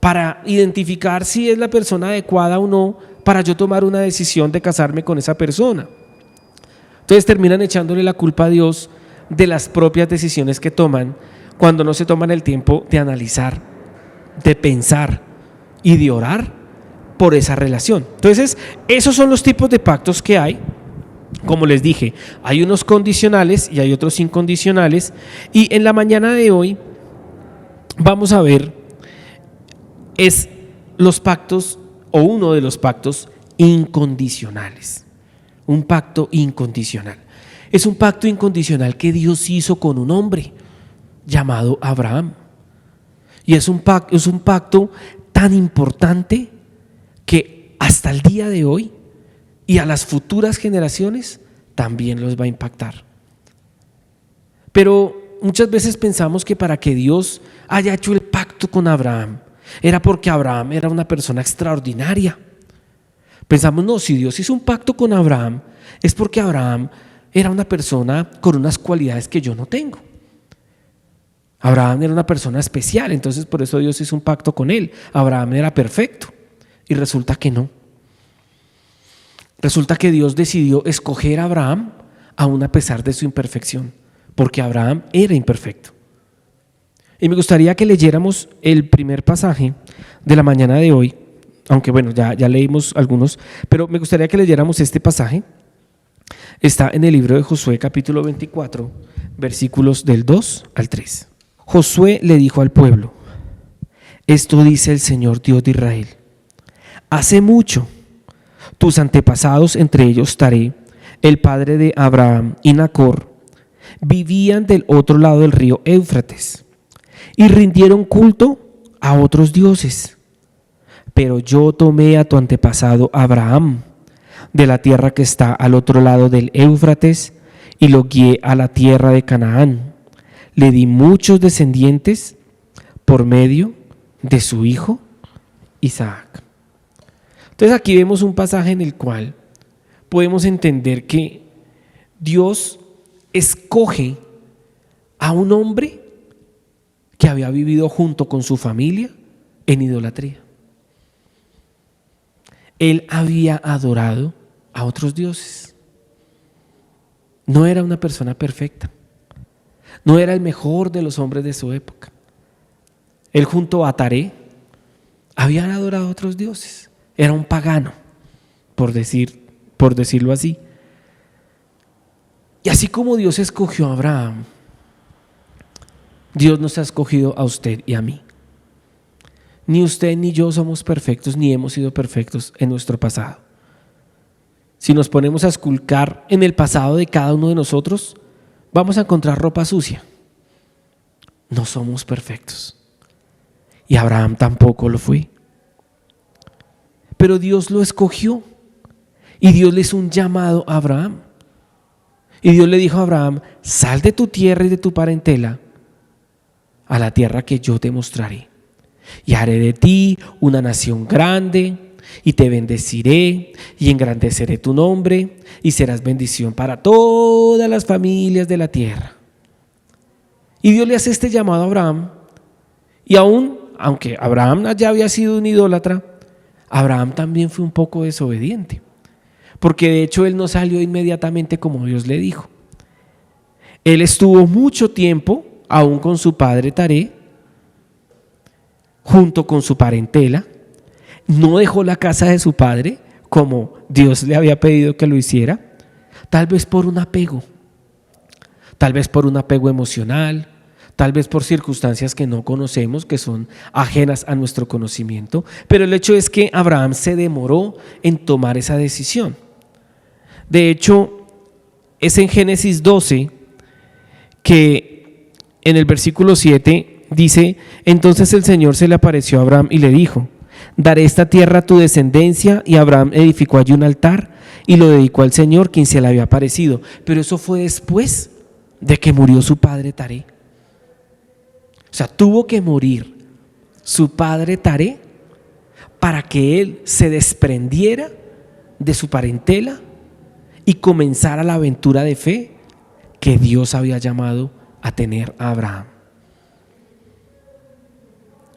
para identificar si es la persona adecuada o no para yo tomar una decisión de casarme con esa persona. Entonces terminan echándole la culpa a Dios de las propias decisiones que toman cuando no se toman el tiempo de analizar, de pensar y de orar por esa relación. Entonces, esos son los tipos de pactos que hay. Como les dije, hay unos condicionales y hay otros incondicionales, y en la mañana de hoy vamos a ver los pactos, o uno de los pactos incondicionales. Un pacto incondicional. Es un pacto incondicional que Dios hizo con un hombre llamado Abraham. Y es un pacto tan importante que hasta el día de hoy y a las futuras generaciones también los va a impactar. Pero muchas veces pensamos que para que Dios haya hecho el pacto con Abraham era porque Abraham era una persona extraordinaria. Pensamos: no, si Dios hizo un pacto con Abraham es porque Abraham era una persona con unas cualidades que yo no tengo. Abraham era una persona especial, entonces por eso Dios hizo un pacto con él. Abraham era perfecto, y resulta que no. Resulta que Dios decidió escoger a Abraham aún a pesar de su imperfección, porque Abraham era imperfecto. Y me gustaría que leyéramos el primer pasaje de la mañana de hoy, aunque bueno, ya leímos algunos, pero me gustaría que leyéramos este pasaje. Está en el libro de Josué capítulo 24, versículos del 2 al 3. Josué le dijo al pueblo: esto dice el Señor Dios de Israel: hace mucho tus antepasados, entre ellos Taré, el padre de Abraham, y Nacor, vivían del otro lado del río Éufrates y rindieron culto a otros dioses. Pero yo tomé a tu antepasado Abraham de la tierra que está al otro lado del Éufrates y lo guié a la tierra de Canaán. Le di muchos descendientes por medio de su hijo Isaac. Entonces aquí vemos un pasaje en el cual podemos entender que Dios escoge a un hombre que había vivido junto con su familia en idolatría. Él había adorado a otros dioses. No era una persona perfecta. No era el mejor de los hombres de su época. Él junto a Taré habían adorado a otros dioses. Era un pagano, por decirlo así. Y así como Dios escogió a Abraham, Dios nos ha escogido a usted y a mí. Ni usted ni yo somos perfectos, ni hemos sido perfectos en nuestro pasado. Si nos ponemos a esculcar en el pasado de cada uno de nosotros, vamos a encontrar ropa sucia. No somos perfectos. Y Abraham tampoco lo fue. Pero Dios lo escogió. Y Dios le hizo un llamado a Abraham. Y Dios le dijo a Abraham: sal de tu tierra y de tu parentela a la tierra que yo te mostraré. Y haré de ti una nación grande, y te bendeciré, y engrandeceré tu nombre, y serás bendición para todas las familias de la tierra. Y Dios le hace este llamado a Abraham, y aunque Abraham ya había sido un idólatra, Abraham también fue un poco desobediente, porque de hecho él no salió inmediatamente como Dios le dijo. Él estuvo mucho tiempo, aún con su padre Taré, junto con su parentela. No dejó la casa de su padre como Dios le había pedido que lo hiciera, tal vez por un apego, tal vez por un apego emocional, tal vez por circunstancias que no conocemos, que son ajenas a nuestro conocimiento, pero el hecho es que Abraham se demoró en tomar esa decisión. De hecho, es en Génesis 12 que en el versículo 7 dice: entonces el Señor se le apareció a Abraham y le dijo: daré esta tierra a tu descendencia. Y Abraham edificó allí un altar y lo dedicó al Señor, quien se le había aparecido. Pero eso fue después de que murió su padre Taré. O sea, tuvo que morir su padre Taré para que él se desprendiera de su parentela y comenzara la aventura de fe que Dios había llamado a tener a Abraham.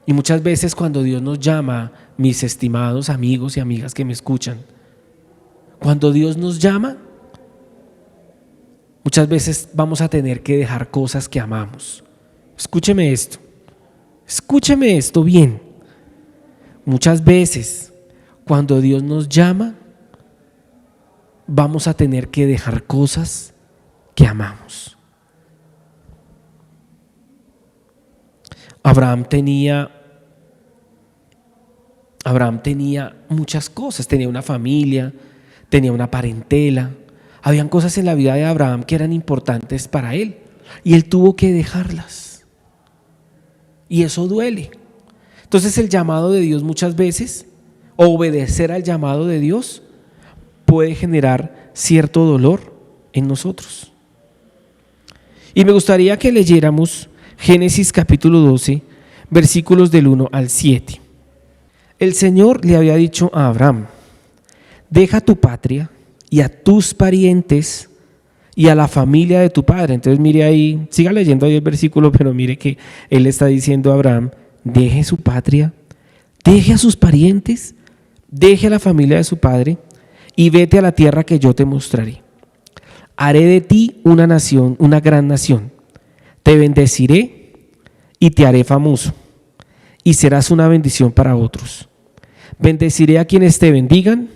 Y muchas veces cuando Dios nos llama, mis estimados amigos y amigas que me escuchan, cuando Dios nos llama, muchas veces vamos a tener que dejar cosas que amamos. Escúcheme esto bien. Muchas veces cuando Dios nos llama, vamos a tener que dejar cosas que amamos. Abraham tenía muchas cosas, tenía una familia, tenía una parentela, habían cosas en la vida de Abraham que eran importantes para él y él tuvo que dejarlas. Y eso duele. Entonces el llamado de Dios muchas veces, obedecer al llamado de Dios, puede generar cierto dolor en nosotros. Y me gustaría que leyéramos Génesis capítulo 12, versículos del 1 al 7. El Señor le había dicho a Abraham: deja tu patria y a tus parientes y a la familia de tu padre. Entonces mire ahí, siga leyendo ahí el versículo, pero mire que él está diciendo a Abraham: deje su patria, deje a sus parientes, deje a la familia de su padre y vete a la tierra que yo te mostraré. Haré de ti una nación, una gran nación. Te bendeciré y te haré famoso, y serás una bendición para otros. Bendeciré a quienes te bendigan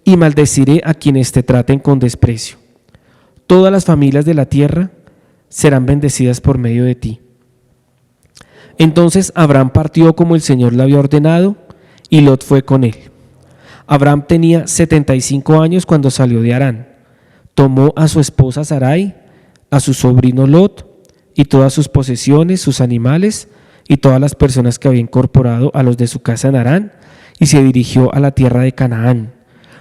y maldeciré a quienes te traten con desprecio. Todas las familias de la tierra serán bendecidas por medio de ti. Entonces Abraham partió como el Señor le había ordenado, y Lot fue con él. Abraham tenía 75 años cuando salió de Harán. Tomó a su esposa Sarai, a su sobrino Lot y todas sus posesiones, sus animales y todas las personas que había incorporado a los de su casa en Harán, y se dirigió a la tierra de Canaán.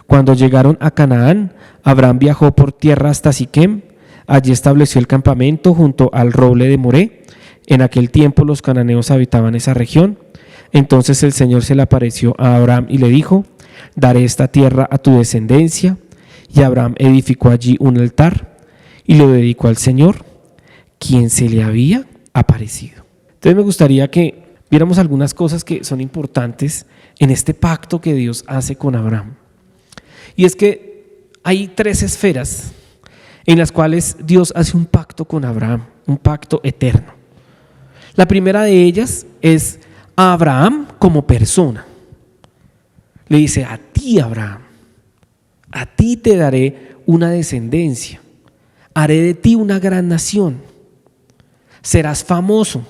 Cuando llegaron a Canaán, Abraham viajó por tierra hasta Siquem. Allí estableció el campamento junto al roble de Moré. En aquel tiempo los cananeos habitaban esa región. Entonces el Señor se le apareció a Abraham y le dijo: daré esta tierra a tu descendencia. Y Abraham edificó allí un altar y lo dedicó al Señor, quien se le había aparecido. Entonces me gustaría que viéramos algunas cosas que son importantes en este pacto que Dios hace con Abraham. Y es que hay 3 esferas en las cuales Dios hace un pacto con Abraham, un pacto eterno. La primera de ellas es a Abraham como persona. Le dice: a ti, Abraham, a ti te daré una descendencia, haré de ti una gran nación, serás famoso.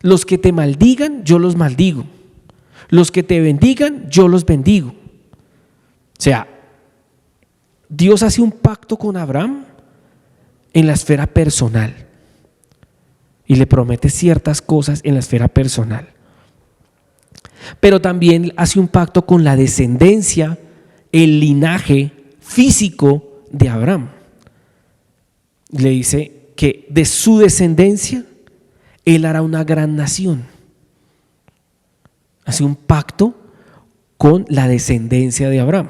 Los que te maldigan, yo los maldigo. Los que te bendigan, yo los bendigo. O sea, Dios hace un pacto con Abraham en la esfera personal y le promete ciertas cosas en la esfera personal. Pero también hace un pacto con la descendencia, el linaje físico de Abraham. Le dice que de su descendencia él hará una gran nación. Hace un pacto con la descendencia de Abraham.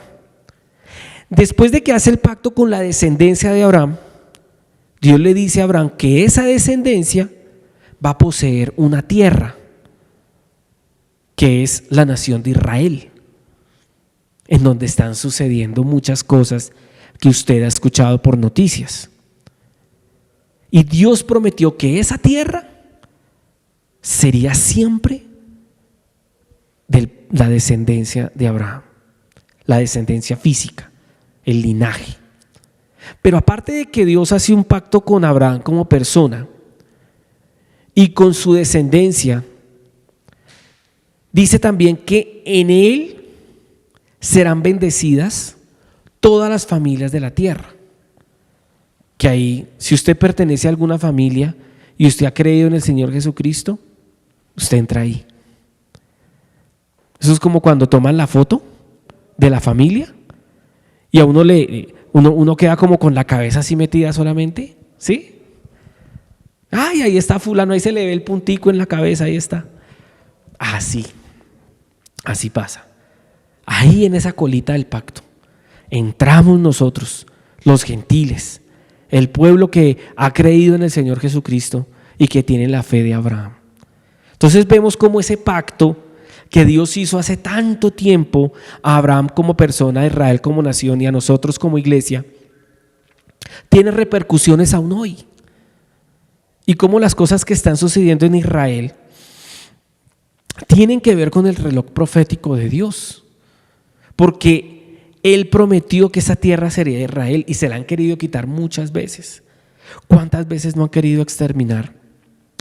Después de que hace el pacto con la descendencia de Abraham, Dios le dice a Abraham que esa descendencia va a poseer una tierra, que es la nación de Israel, en donde están sucediendo muchas cosas que usted ha escuchado por noticias. Y Dios prometió que esa tierra sería siempre de la descendencia de Abraham, la descendencia física, el linaje. Pero aparte de que Dios hace un pacto con Abraham como persona y con su descendencia, dice también que en él serán bendecidas todas las familias de la tierra. Que ahí, si usted pertenece a alguna familia y usted ha creído en el Señor Jesucristo, usted entra ahí. Eso es como cuando toman la foto de la familia y a uno queda como con la cabeza así metida solamente, ¿sí? Ay, ahí está fulano, ahí se le ve el puntico en la cabeza, ahí está. Así pasa. Ahí en esa colita del pacto entramos nosotros, los gentiles, el pueblo que ha creído en el Señor Jesucristo y que tiene la fe de Abraham. Entonces vemos cómo ese pacto que Dios hizo hace tanto tiempo a Abraham como persona, a Israel como nación y a nosotros como iglesia, tiene repercusiones aún hoy. Y cómo las cosas que están sucediendo en Israel tienen que ver con el reloj profético de Dios. Porque Él prometió que esa tierra sería de Israel y se la han querido quitar muchas veces. ¿Cuántas veces no han querido exterminar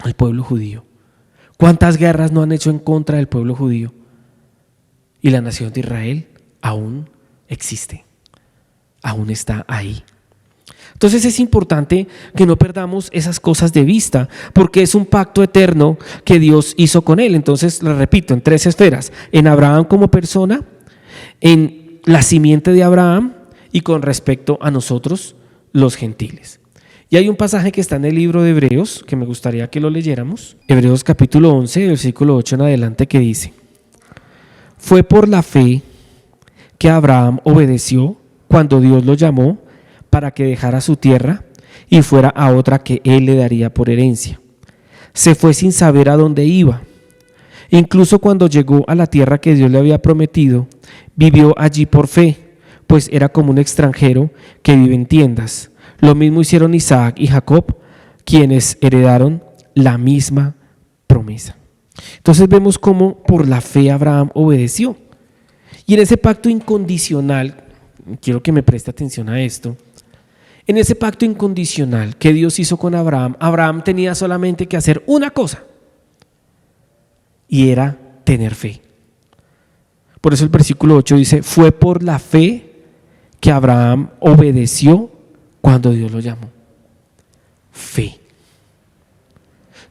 al pueblo judío? ¿Cuántas guerras no han hecho en contra del pueblo judío? Y la nación de Israel aún existe, aún está ahí. Entonces es importante que no perdamos esas cosas de vista, porque es un pacto eterno que Dios hizo con él. Entonces, lo repito, en 3 esferas: en Abraham como persona, en la simiente de Abraham y con respecto a nosotros los gentiles. Y hay un pasaje que está en el libro de Hebreos que me gustaría que lo leyéramos. Hebreos capítulo 11, versículo 8 en adelante, que dice: fue por la fe que Abraham obedeció cuando Dios lo llamó para que dejara su tierra y fuera a otra que él le daría por herencia. Se fue sin saber a dónde iba. Incluso cuando llegó a la tierra que Dios le había prometido, vivió allí por fe, pues era como un extranjero que vive en tiendas. Lo mismo hicieron Isaac y Jacob, quienes heredaron la misma promesa. Entonces vemos cómo por la fe Abraham obedeció. Y en ese pacto incondicional, quiero que me preste atención a esto, en ese pacto incondicional que Dios hizo con Abraham, Abraham tenía solamente que hacer una cosa, y era tener fe. Por eso el versículo 8 dice: fue por la fe que Abraham obedeció cuando Dios lo llamó? Fe.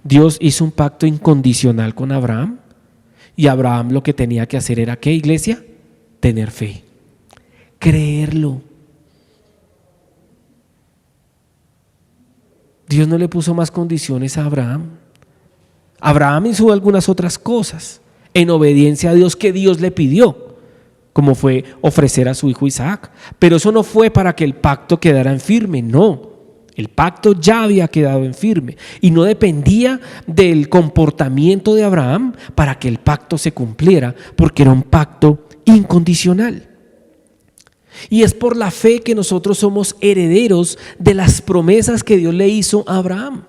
Dios hizo un pacto incondicional con Abraham y Abraham lo que tenía que hacer era, ¿qué, iglesia? Tener fe, creerlo. Dios no le puso más condiciones a Abraham. Abraham hizo algunas otras cosas en obediencia a Dios que Dios le pidió, como fue ofrecer a su hijo Isaac. Pero eso no fue para que el pacto quedara en firme, no. El pacto ya había quedado en firme y no dependía del comportamiento de Abraham para que el pacto se cumpliera, porque era un pacto incondicional. Y es por la fe que nosotros somos herederos de las promesas que Dios le hizo a Abraham.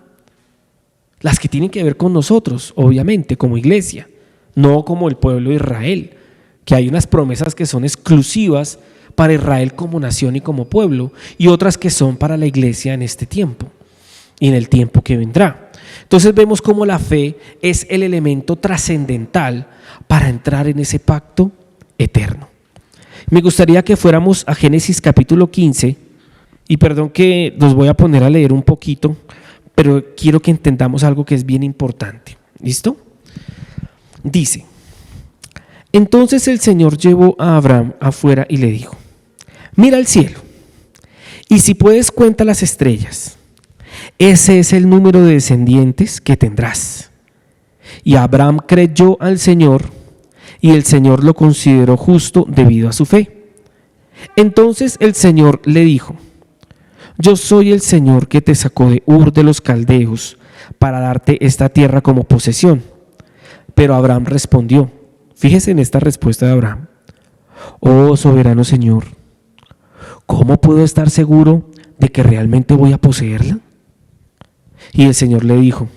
Las que tienen que ver con nosotros, obviamente, como iglesia, no como el pueblo de Israel, que hay unas promesas que son exclusivas para Israel como nación y como pueblo, y otras que son para la iglesia en este tiempo y en el tiempo que vendrá. Entonces vemos cómo la fe es el elemento trascendental para entrar en ese pacto eterno. Me gustaría que fuéramos a Génesis capítulo 15, y perdón que los voy a poner a leer un poquito, pero quiero que entendamos algo que es bien importante. ¿Listo? Dice: entonces el Señor llevó a Abraham afuera y le dijo: mira al cielo, y si puedes cuenta las estrellas, ese es el número de descendientes que tendrás. Y Abraham creyó al Señor, y el Señor lo consideró justo debido a su fe. Entonces el Señor le dijo: yo soy el Señor que te sacó de Ur de los Caldeos para darte esta tierra como posesión. Pero Abraham respondió, fíjese en esta respuesta de Abraham: oh soberano Señor, ¿cómo puedo estar seguro de que realmente voy a poseerla? Y el Señor le dijo: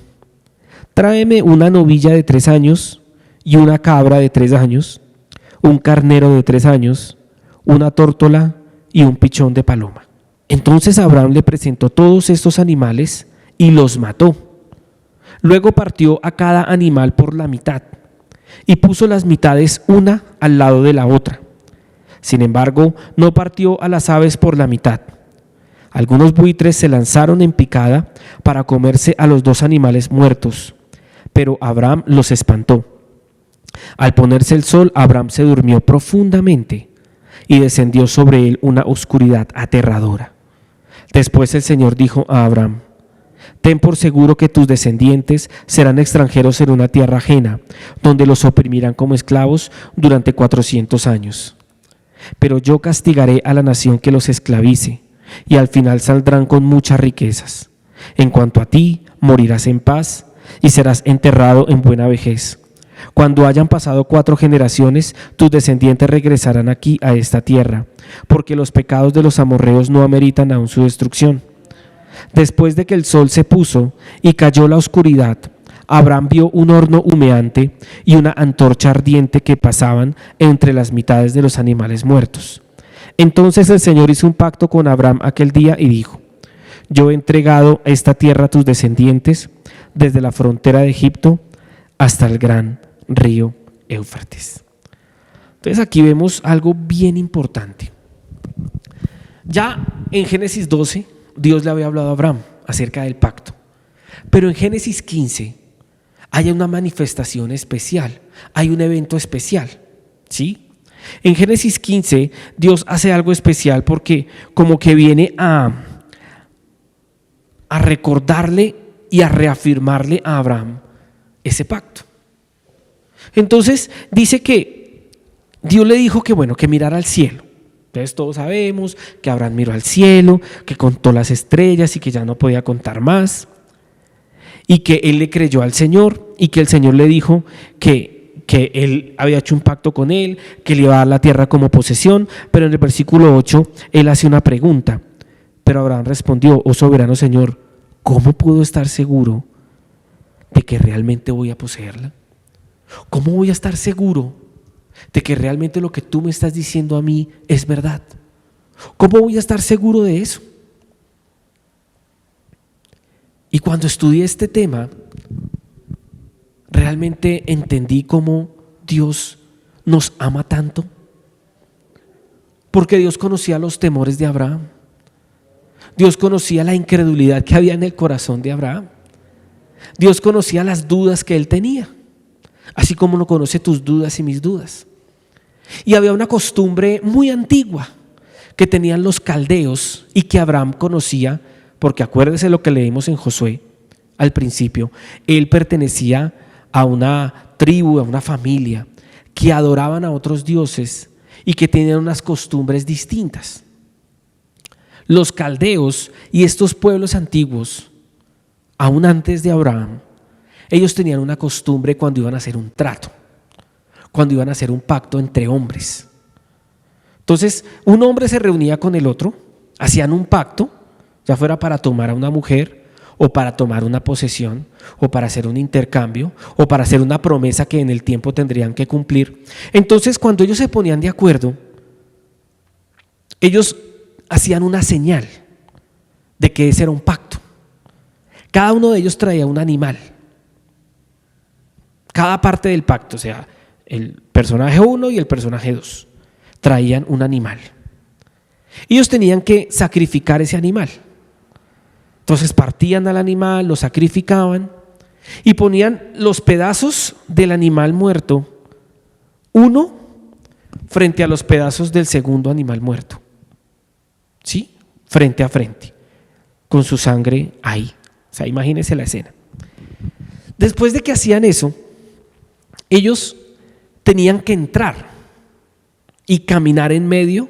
tráeme una novilla de 3 años y una cabra de 3 años, un carnero de 3 años, una tórtola y un pichón de paloma. Entonces Abraham le presentó todos estos animales y los mató. Luego partió a cada animal por la mitad y puso las mitades una al lado de la otra. Sin embargo, no partió a las aves por la mitad. Algunos buitres se lanzaron en picada para comerse a los 2 animales muertos, pero Abraham los espantó. Al ponerse el sol, Abraham se durmió profundamente y descendió sobre él una oscuridad aterradora. Después el Señor dijo a Abraham: ten por seguro que tus descendientes serán extranjeros en una tierra ajena, donde los oprimirán como esclavos durante 400 años. Pero yo castigaré a la nación que los esclavice, y al final saldrán con muchas riquezas. En cuanto a ti, morirás en paz y serás enterrado en buena vejez. Cuando hayan pasado 4 generaciones, tus descendientes regresarán aquí a esta tierra, porque los pecados de los amorreos no ameritan aún su destrucción. Después de que el sol se puso y cayó la oscuridad, Abraham vio un horno humeante y una antorcha ardiente que pasaban entre las mitades de los animales muertos. Entonces el Señor hizo un pacto con Abraham aquel día y dijo: yo he entregado esta tierra a tus descendientes, desde la frontera de Egipto hasta el gran río Éufrates. Entonces aquí vemos algo bien importante. Ya en Génesis 12 Dios le había hablado a Abraham acerca del pacto, pero en Génesis 15 hay una manifestación especial, hay un evento especial, ¿sí? En Génesis 15 Dios hace algo especial porque como que viene a recordarle y a reafirmarle a Abraham ese pacto. Entonces dice que Dios le dijo que bueno, que mirara al cielo. Entonces todos sabemos que Abraham miró al cielo, que contó las estrellas y que ya no podía contar más, y que él le creyó al Señor y que el Señor le dijo que él había hecho un pacto con él, que le iba a dar la tierra como posesión. Pero en el versículo 8 él hace una pregunta, pero Abraham respondió: oh soberano Señor, ¿cómo puedo estar seguro de que realmente voy a poseerla? ¿Cómo voy a estar seguro de que realmente lo que tú me estás diciendo a mí es verdad? ¿Cómo voy a estar seguro de eso? Y cuando estudié este tema, realmente entendí cómo Dios nos ama tanto, porque Dios conocía los temores de Abraham. Dios conocía la incredulidad que había en el corazón de Abraham. Dios conocía las dudas que él tenía, así como no conoce tus dudas y mis dudas. Y había una costumbre muy antigua que tenían los caldeos y que Abraham conocía, porque acuérdese lo que leímos en Josué al principio. Él pertenecía a una tribu, a una familia que adoraban a otros dioses y que tenían unas costumbres distintas. Los caldeos y estos pueblos antiguos, aún antes de Abraham, ellos tenían una costumbre cuando iban a hacer un trato, cuando iban a hacer un pacto entre hombres. Entonces, un hombre se reunía con el otro, hacían un pacto, ya fuera para tomar a una mujer, o para tomar una posesión, o para hacer un intercambio, o para hacer una promesa que en el tiempo tendrían que cumplir. Entonces, cuando ellos se ponían de acuerdo, ellos hacían una señal de que ese era un pacto. Cada uno de ellos traía un animal. Cada parte del pacto, o sea, el personaje 1 y el personaje 2, traían un animal. Ellos tenían que sacrificar ese animal. Entonces partían al animal, lo sacrificaban y ponían los pedazos del animal muerto, uno frente a los pedazos del segundo animal muerto. ¿Sí? Frente a frente, con su sangre ahí. O sea, imagínense la escena. Después de que hacían eso, ellos tenían que entrar y caminar en medio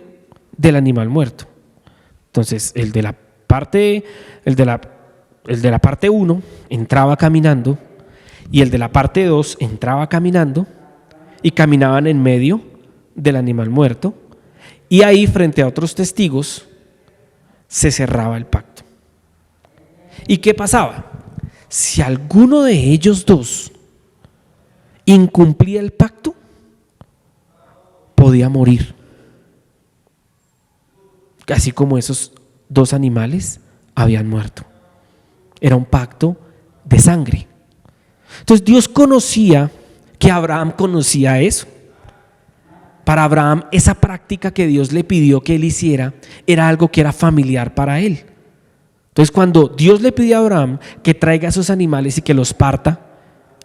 del animal muerto. Entonces, el de la parte 1 entraba caminando y el de la parte 2 entraba caminando y caminaban en medio del animal muerto, y ahí frente a otros testigos se cerraba el pacto. ¿Y qué pasaba? Si alguno de ellos dos incumplía el pacto, podía morir. Así como esos dos animales habían muerto. Era un pacto de sangre. Entonces Dios conocía que Abraham conocía eso. Para Abraham, esa práctica que Dios le pidió que él hiciera era algo que era familiar para él. Entonces, cuando Dios le pidió a Abraham que traiga esos animales y que los parta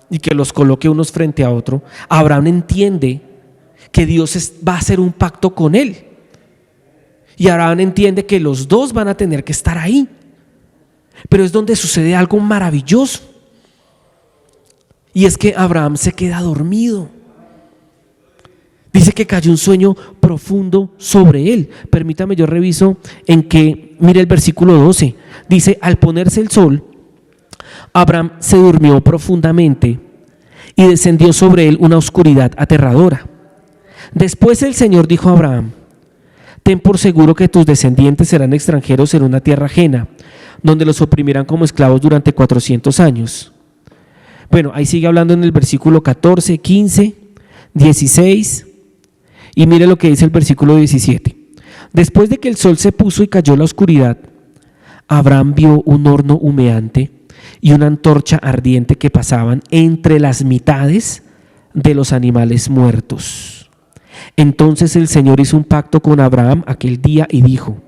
y que los coloque unos frente a otro, Abraham entiende que Dios va a hacer un pacto con él. Y Abraham entiende que los dos van a tener que estar ahí. Pero es donde sucede algo maravilloso. Y es que Abraham se queda dormido. Dice que cayó un sueño profundo sobre él. Permítame, yo reviso en que, mire el versículo 12. Dice, al ponerse el sol, Abraham se durmió profundamente y descendió sobre él una oscuridad aterradora. Después el Señor dijo a Abraham, ten por seguro que tus descendientes serán extranjeros en una tierra ajena, donde los oprimirán como esclavos durante 400 años. Bueno, ahí sigue hablando en el versículo 14, 15, 16... Y mire lo que dice el versículo 17. Después de que el sol se puso y cayó la oscuridad, Abraham vio un horno humeante y una antorcha ardiente que pasaban entre las mitades de los animales muertos. Entonces el Señor hizo un pacto con Abraham aquel día y dijo,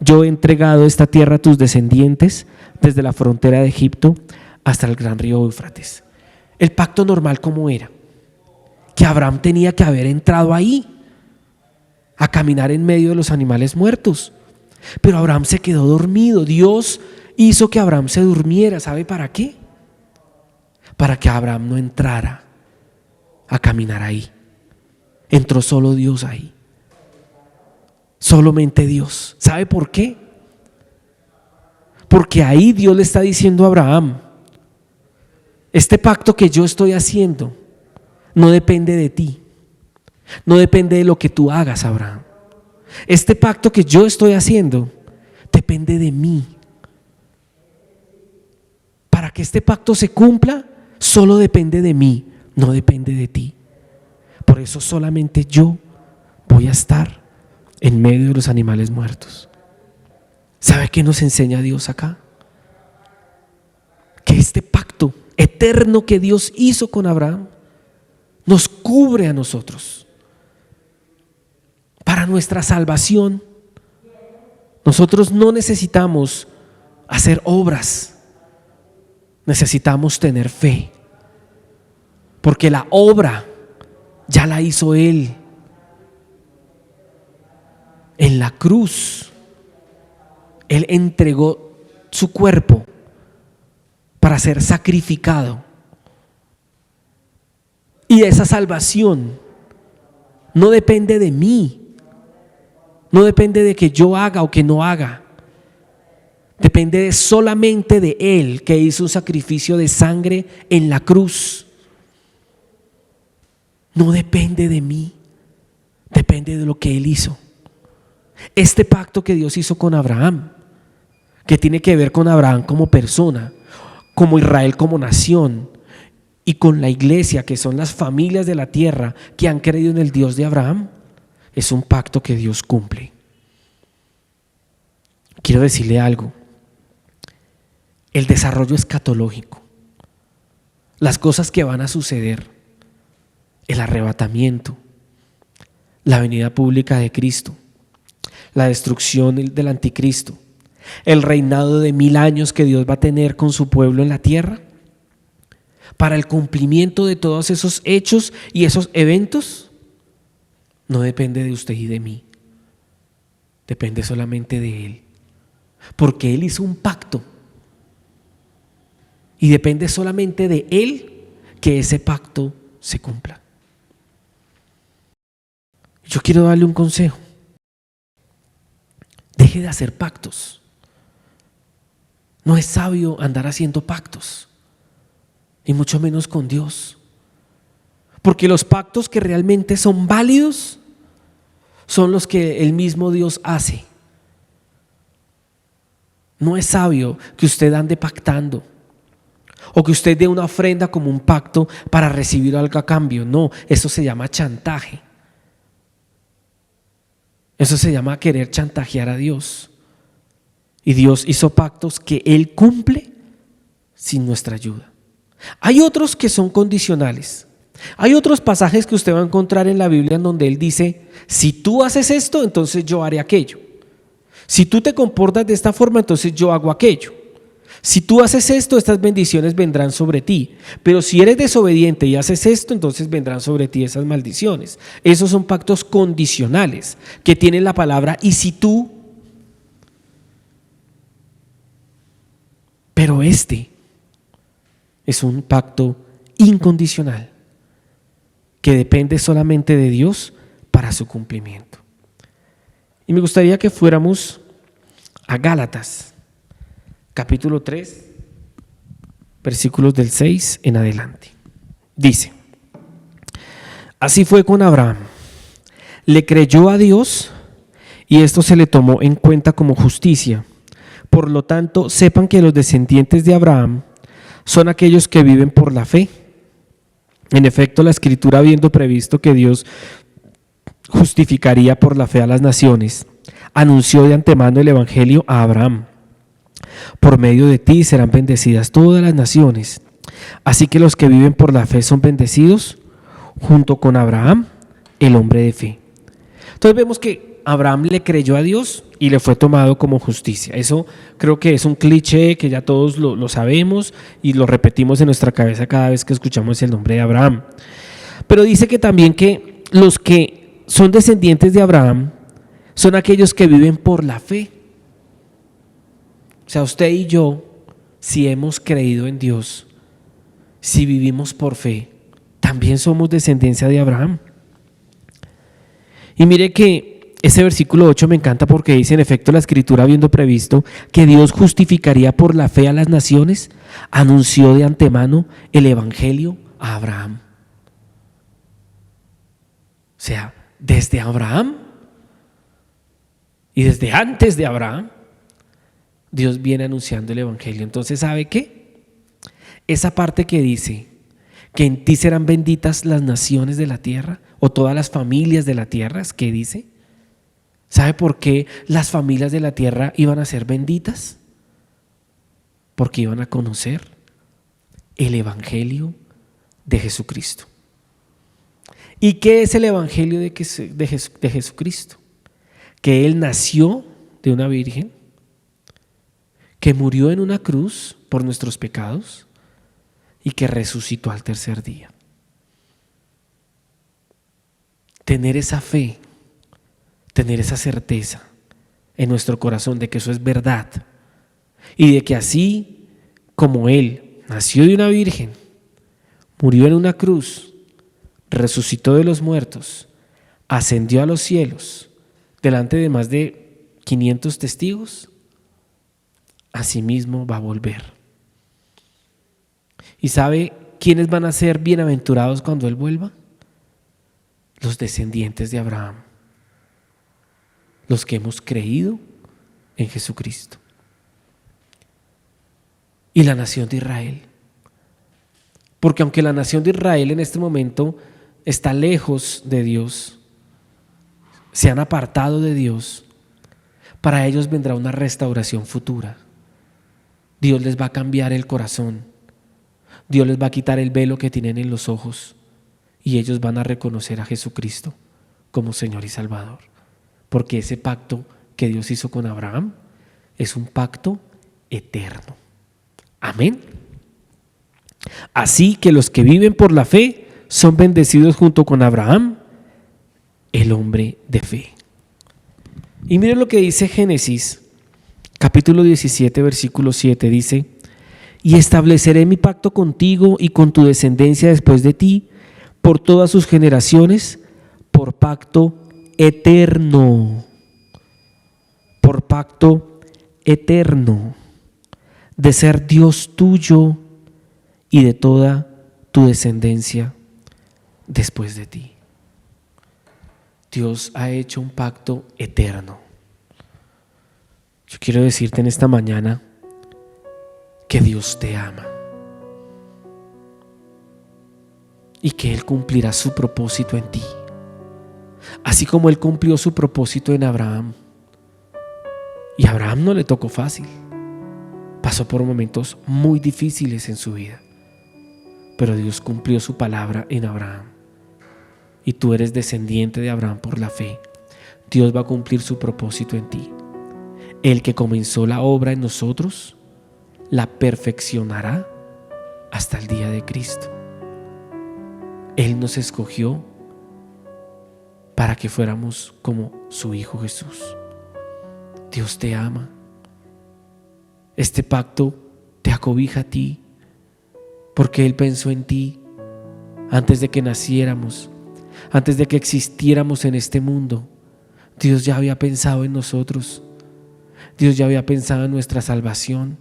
yo he entregado esta tierra a tus descendientes desde la frontera de Egipto hasta el gran río Éufrates. El pacto normal, ¿cómo era? Que Abraham tenía que haber entrado ahí a caminar en medio de los animales muertos, pero Abraham se quedó dormido. Dios hizo que Abraham se durmiera. ¿Sabe para qué? Para que Abraham no entrara a caminar ahí. Entró solo Dios ahí, solamente Dios. ¿Sabe por qué? Porque ahí Dios le está diciendo a Abraham, este pacto que yo estoy haciendo no depende de ti, no depende de lo que tú hagas, Abraham. Este pacto que yo estoy haciendo depende de mí. Para que este pacto se cumpla, solo depende de mí, no depende de ti. Por eso solamente yo voy a estar en medio de los animales muertos. ¿Sabe qué nos enseña Dios acá? Que este pacto eterno que Dios hizo con Abraham nos cubre a nosotros para nuestra salvación. Nosotros no necesitamos hacer obras, necesitamos tener fe, porque la obra ya la hizo Él en la cruz. Él entregó su cuerpo para ser sacrificado, y esa salvación no depende de mí, no depende de que yo haga o que no haga. Depende solamente de Él, que hizo un sacrificio de sangre en la cruz. No depende de mí, depende de lo que Él hizo. Este pacto que Dios hizo con Abraham, que tiene que ver con Abraham como persona, como Israel como nación, y con la iglesia, que son las familias de la tierra que han creído en el Dios de Abraham, es un pacto que Dios cumple. Quiero decirle algo. El desarrollo escatológico, las cosas que van a suceder, el arrebatamiento, la venida pública de Cristo, la destrucción del anticristo, el reinado de 1000 años que Dios va a tener con su pueblo en la tierra, para el cumplimiento de todos esos hechos y esos eventos, no depende de usted y de mí, depende solamente de Él, porque Él hizo un pacto. Y depende solamente de Él que ese pacto se cumpla. Yo quiero darle un consejo. Deje de hacer pactos. No es sabio andar haciendo pactos, y mucho menos con Dios. Porque los pactos que realmente son válidos son los que el mismo Dios hace. No es sabio que usted ande pactando, o que usted dé una ofrenda como un pacto para recibir algo a cambio. No, eso se llama chantaje. Eso se llama querer chantajear a Dios. Y Dios hizo pactos que Él cumple sin nuestra ayuda. Hay otros que son condicionales. Hay otros pasajes que usted va a encontrar en la Biblia en donde Él dice: si tú haces esto, entonces yo haré aquello. Si tú te comportas de esta forma, entonces yo hago aquello. Si tú haces esto, estas bendiciones vendrán sobre ti. Pero si eres desobediente y haces esto, entonces vendrán sobre ti esas maldiciones. Esos son pactos condicionales que tienen la palabra "y si tú". Pero este es un pacto incondicional que depende solamente de Dios para su cumplimiento. Y me gustaría que fuéramos a Gálatas, capítulo 3, versículos del 6 en adelante. Dice: así fue con Abraham. Le creyó a Dios y esto se le tomó en cuenta como justicia. Por lo tanto, sepan que los descendientes de Abraham son aquellos que viven por la fe. En efecto, la Escritura, habiendo previsto que Dios justificaría por la fe a las naciones, anunció de antemano el Evangelio a Abraham: por medio de ti serán bendecidas todas las naciones. Así que los que viven por la fe son bendecidos junto con Abraham, el hombre de fe. Entonces vemos que Abraham le creyó a Dios y le fue tomado como justicia. Eso creo que es un cliché que ya todos lo sabemos y lo repetimos en nuestra cabeza cada vez que escuchamos el nombre de Abraham. Pero dice que también que los que son descendientes de Abraham son aquellos que viven por la fe. O sea, usted y yo, si hemos creído en Dios, si vivimos por fe, también somos descendencia de Abraham. Y mire que ese versículo 8 me encanta porque dice: en efecto, la Escritura, habiendo previsto que Dios justificaría por la fe a las naciones, anunció de antemano el Evangelio a Abraham. O sea, desde Abraham y desde antes de Abraham, Dios viene anunciando el Evangelio. Entonces, ¿sabe qué? Esa parte que dice que en ti serán benditas las naciones de la tierra, o todas las familias de la tierra, ¿es que dice? ¿Sabe por qué las familias de la tierra iban a ser benditas? Porque iban a conocer el Evangelio de Jesucristo. ¿Y qué es el Evangelio de Jesucristo? Que Él nació de una virgen que murió en una cruz por nuestros pecados y que resucitó al tercer día. Tener esa fe, tener esa certeza en nuestro corazón de que eso es verdad y de que así como Él nació de una virgen, murió en una cruz, resucitó de los muertos, ascendió a los cielos delante de más de 500 testigos, asimismo va a volver. ¿Y sabe quiénes van a ser bienaventurados cuando Él vuelva? Los descendientes de Abraham, los que hemos creído en Jesucristo. Y la nación de Israel. Porque aunque la nación de Israel en este momento está lejos de Dios, se han apartado de Dios, para ellos vendrá una restauración futura. Dios les va a cambiar el corazón. Dios les va a quitar el velo que tienen en los ojos y ellos van a reconocer a Jesucristo como Señor y Salvador. Porque ese pacto que Dios hizo con Abraham es un pacto eterno. Amén. Así que los que viven por la fe son bendecidos junto con Abraham, el hombre de fe. Y miren lo que dice Génesis, capítulo 17, versículo 7, dice: y estableceré mi pacto contigo y con tu descendencia después de ti, por todas sus generaciones, por pacto eterno. Por pacto eterno, de ser Dios tuyo y de toda tu descendencia después de ti. Dios ha hecho un pacto eterno. Yo quiero decirte en esta mañana que Dios te ama y que Él cumplirá su propósito en ti, así como Él cumplió su propósito en Abraham. Y a Abraham no le tocó fácil, pasó por momentos muy difíciles en su vida, pero Dios cumplió su palabra en Abraham. Y tú eres descendiente de Abraham por la fe. Dios va a cumplir su propósito en ti. El que comenzó la obra en nosotros la perfeccionará hasta el día de Cristo. Él nos escogió para que fuéramos como su Hijo Jesús. Dios te ama. Este pacto te acobija a ti porque Él pensó en ti antes de que naciéramos, antes de que existiéramos en este mundo. Dios ya había pensado en nosotros. Dios ya había pensado en nuestra salvación.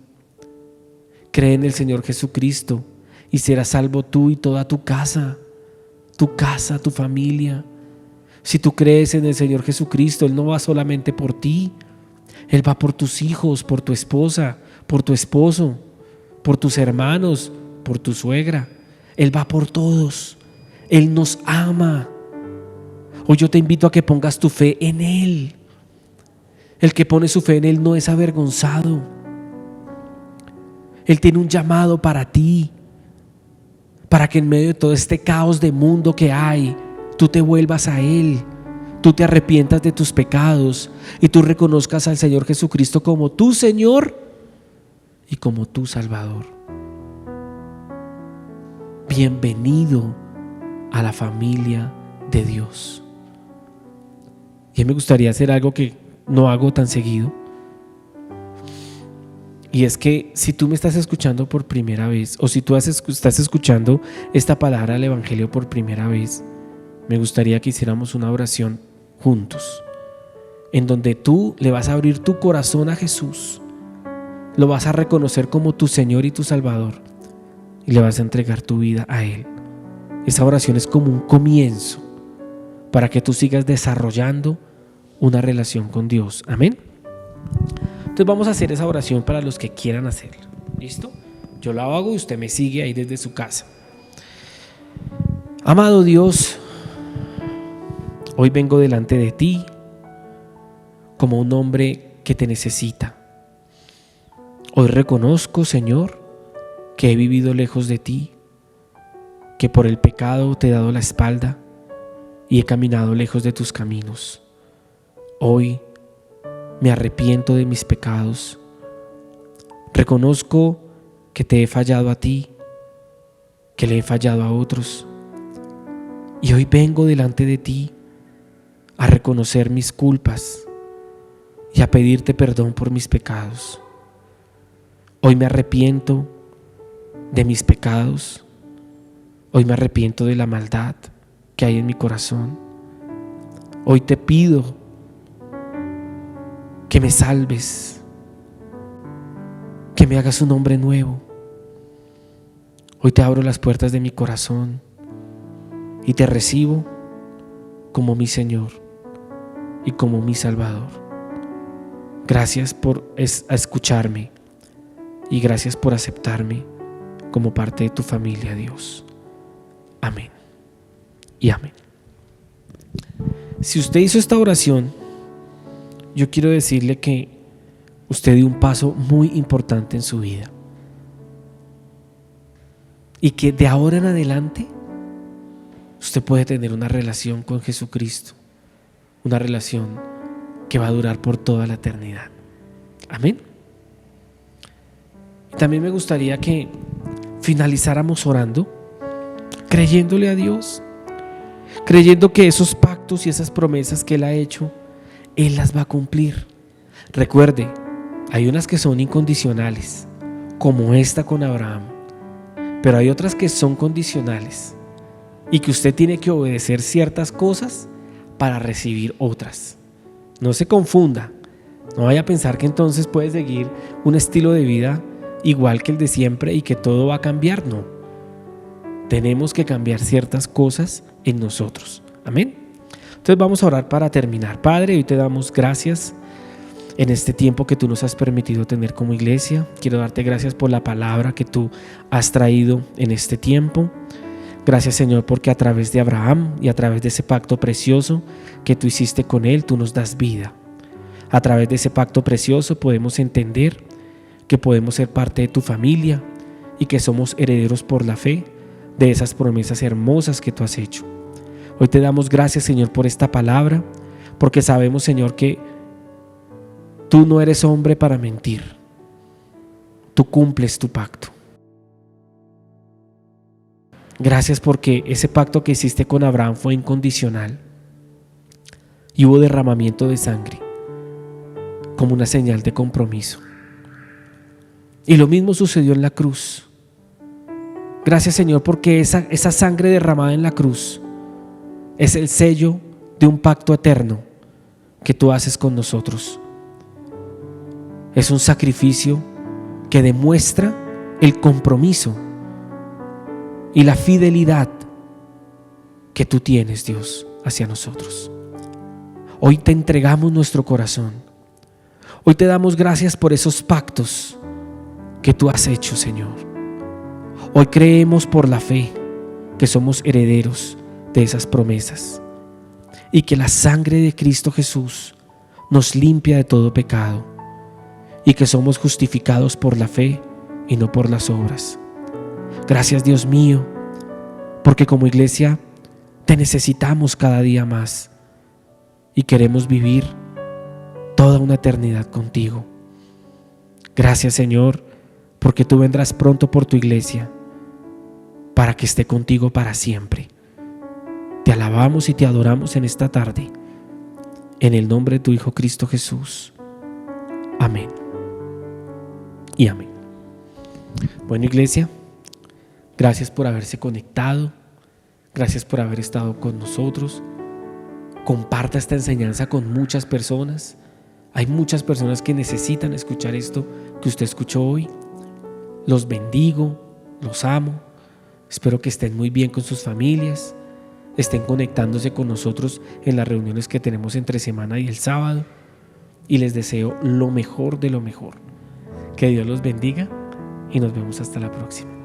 Cree en el Señor Jesucristo y serás salvo tú y toda tu casa, tu familia. Si tú crees en el Señor Jesucristo, Él no va solamente por ti, Él va por tus hijos, por tu esposa, por tu esposo, por tus hermanos, por tu suegra. Él va por todos. Él nos ama. Hoy yo te invito a que pongas tu fe en Él. El que pone su fe en Él no es avergonzado. Él tiene un llamado para ti, para que en medio de todo este caos de mundo que hay, tú te vuelvas a Él, tú te arrepientas de tus pecados y tú reconozcas al Señor Jesucristo como tu Señor y como tu Salvador. Bienvenido a la familia de Dios. Y me gustaría hacer algo que no hago tan seguido. Y es que si tú me estás escuchando por primera vez, o si tú estás escuchando esta palabra del Evangelio por primera vez, me gustaría que hiciéramos una oración juntos, en donde tú le vas a abrir tu corazón a Jesús, lo vas a reconocer como tu Señor y tu Salvador, y le vas a entregar tu vida a Él. Esa oración es como un comienzo para que tú sigas desarrollando una relación con Dios. Amén. Entonces vamos a hacer esa oración para los que quieran hacerla. ¿Listo? Yo la hago y usted me sigue ahí desde su casa. Amado Dios, hoy vengo delante de ti como un hombre que te necesita. Hoy reconozco, Señor, que he vivido lejos de ti, que por el pecado te he dado la espalda y he caminado lejos de tus caminos. Hoy me arrepiento de mis pecados. Reconozco que te he fallado a ti, que le he fallado a otros. Y hoy vengo delante de ti a reconocer mis culpas y a pedirte perdón por mis pecados. Hoy me arrepiento de mis pecados. Hoy me arrepiento de la maldad que hay en mi corazón. Hoy te pido que me salves, que me hagas un hombre nuevo. Hoy te abro las puertas de mi corazón y te recibo como mi Señor y como mi Salvador. Gracias por escucharme y gracias por aceptarme como parte de tu familia, Dios. Amén y amén. Si usted hizo esta oración, yo quiero decirle que usted dio un paso muy importante en su vida y que de ahora en adelante usted puede tener una relación con Jesucristo, una relación que va a durar por toda la eternidad. Amén. Y también me gustaría que finalizáramos orando, creyéndole a Dios, creyendo que esos pactos y esas promesas que Él ha hecho, Él las va a cumplir. Recuerde, hay unas que son incondicionales, como esta con Abraham, pero hay otras que son condicionales y que usted tiene que obedecer ciertas cosas para recibir otras. No se confunda, no vaya a pensar que entonces puede seguir un estilo de vida igual que el de siempre y que todo va a cambiar. No, tenemos que cambiar ciertas cosas en nosotros. Amén. Entonces vamos a orar para terminar. Padre, hoy te damos gracias en este tiempo que tú nos has permitido tener como iglesia. Quiero darte gracias por la palabra que tú has traído en este tiempo. Gracias, Señor, porque a través de Abraham y a través de ese pacto precioso que tú hiciste con él, tú nos das vida. A través de ese pacto precioso podemos entender que podemos ser parte de tu familia y que somos herederos por la fe de esas promesas hermosas que tú has hecho. Hoy te damos gracias, Señor, por esta palabra, porque sabemos, Señor, que tú no eres hombre para mentir. Tú cumples tu pacto. Gracias porque ese pacto que hiciste con Abraham fue incondicional y hubo derramamiento de sangre como una señal de compromiso. Y lo mismo sucedió en la cruz. Gracias, Señor, porque esa sangre derramada en la cruz es el sello de un pacto eterno que tú haces con nosotros. Es un sacrificio que demuestra el compromiso y la fidelidad que tú tienes, Dios, hacia nosotros. Hoy te entregamos nuestro corazón. Hoy te damos gracias por esos pactos que tú has hecho, Señor. Hoy creemos por la fe que somos herederos de esas promesas y que la sangre de Cristo Jesús nos limpia de todo pecado y que somos justificados por la fe y no por las obras. Gracias, Dios mío, porque como iglesia te necesitamos cada día más y queremos vivir toda una eternidad contigo. Gracias, Señor, porque tú vendrás pronto por tu iglesia para que esté contigo para siempre. Te alabamos y te adoramos en esta tarde, en el nombre de tu Hijo Cristo Jesús. Amén y amén. Bueno, iglesia, gracias por haberse conectado, gracias por haber estado con nosotros. Comparta esta enseñanza con muchas personas. Hay muchas personas que necesitan escuchar esto que usted escuchó hoy. Los bendigo, los amo. Espero que estén muy bien con sus familias, estén conectándose con nosotros en las reuniones que tenemos entre semana y el sábado. Y les deseo lo mejor de lo mejor. Que Dios los bendiga y nos vemos hasta la próxima.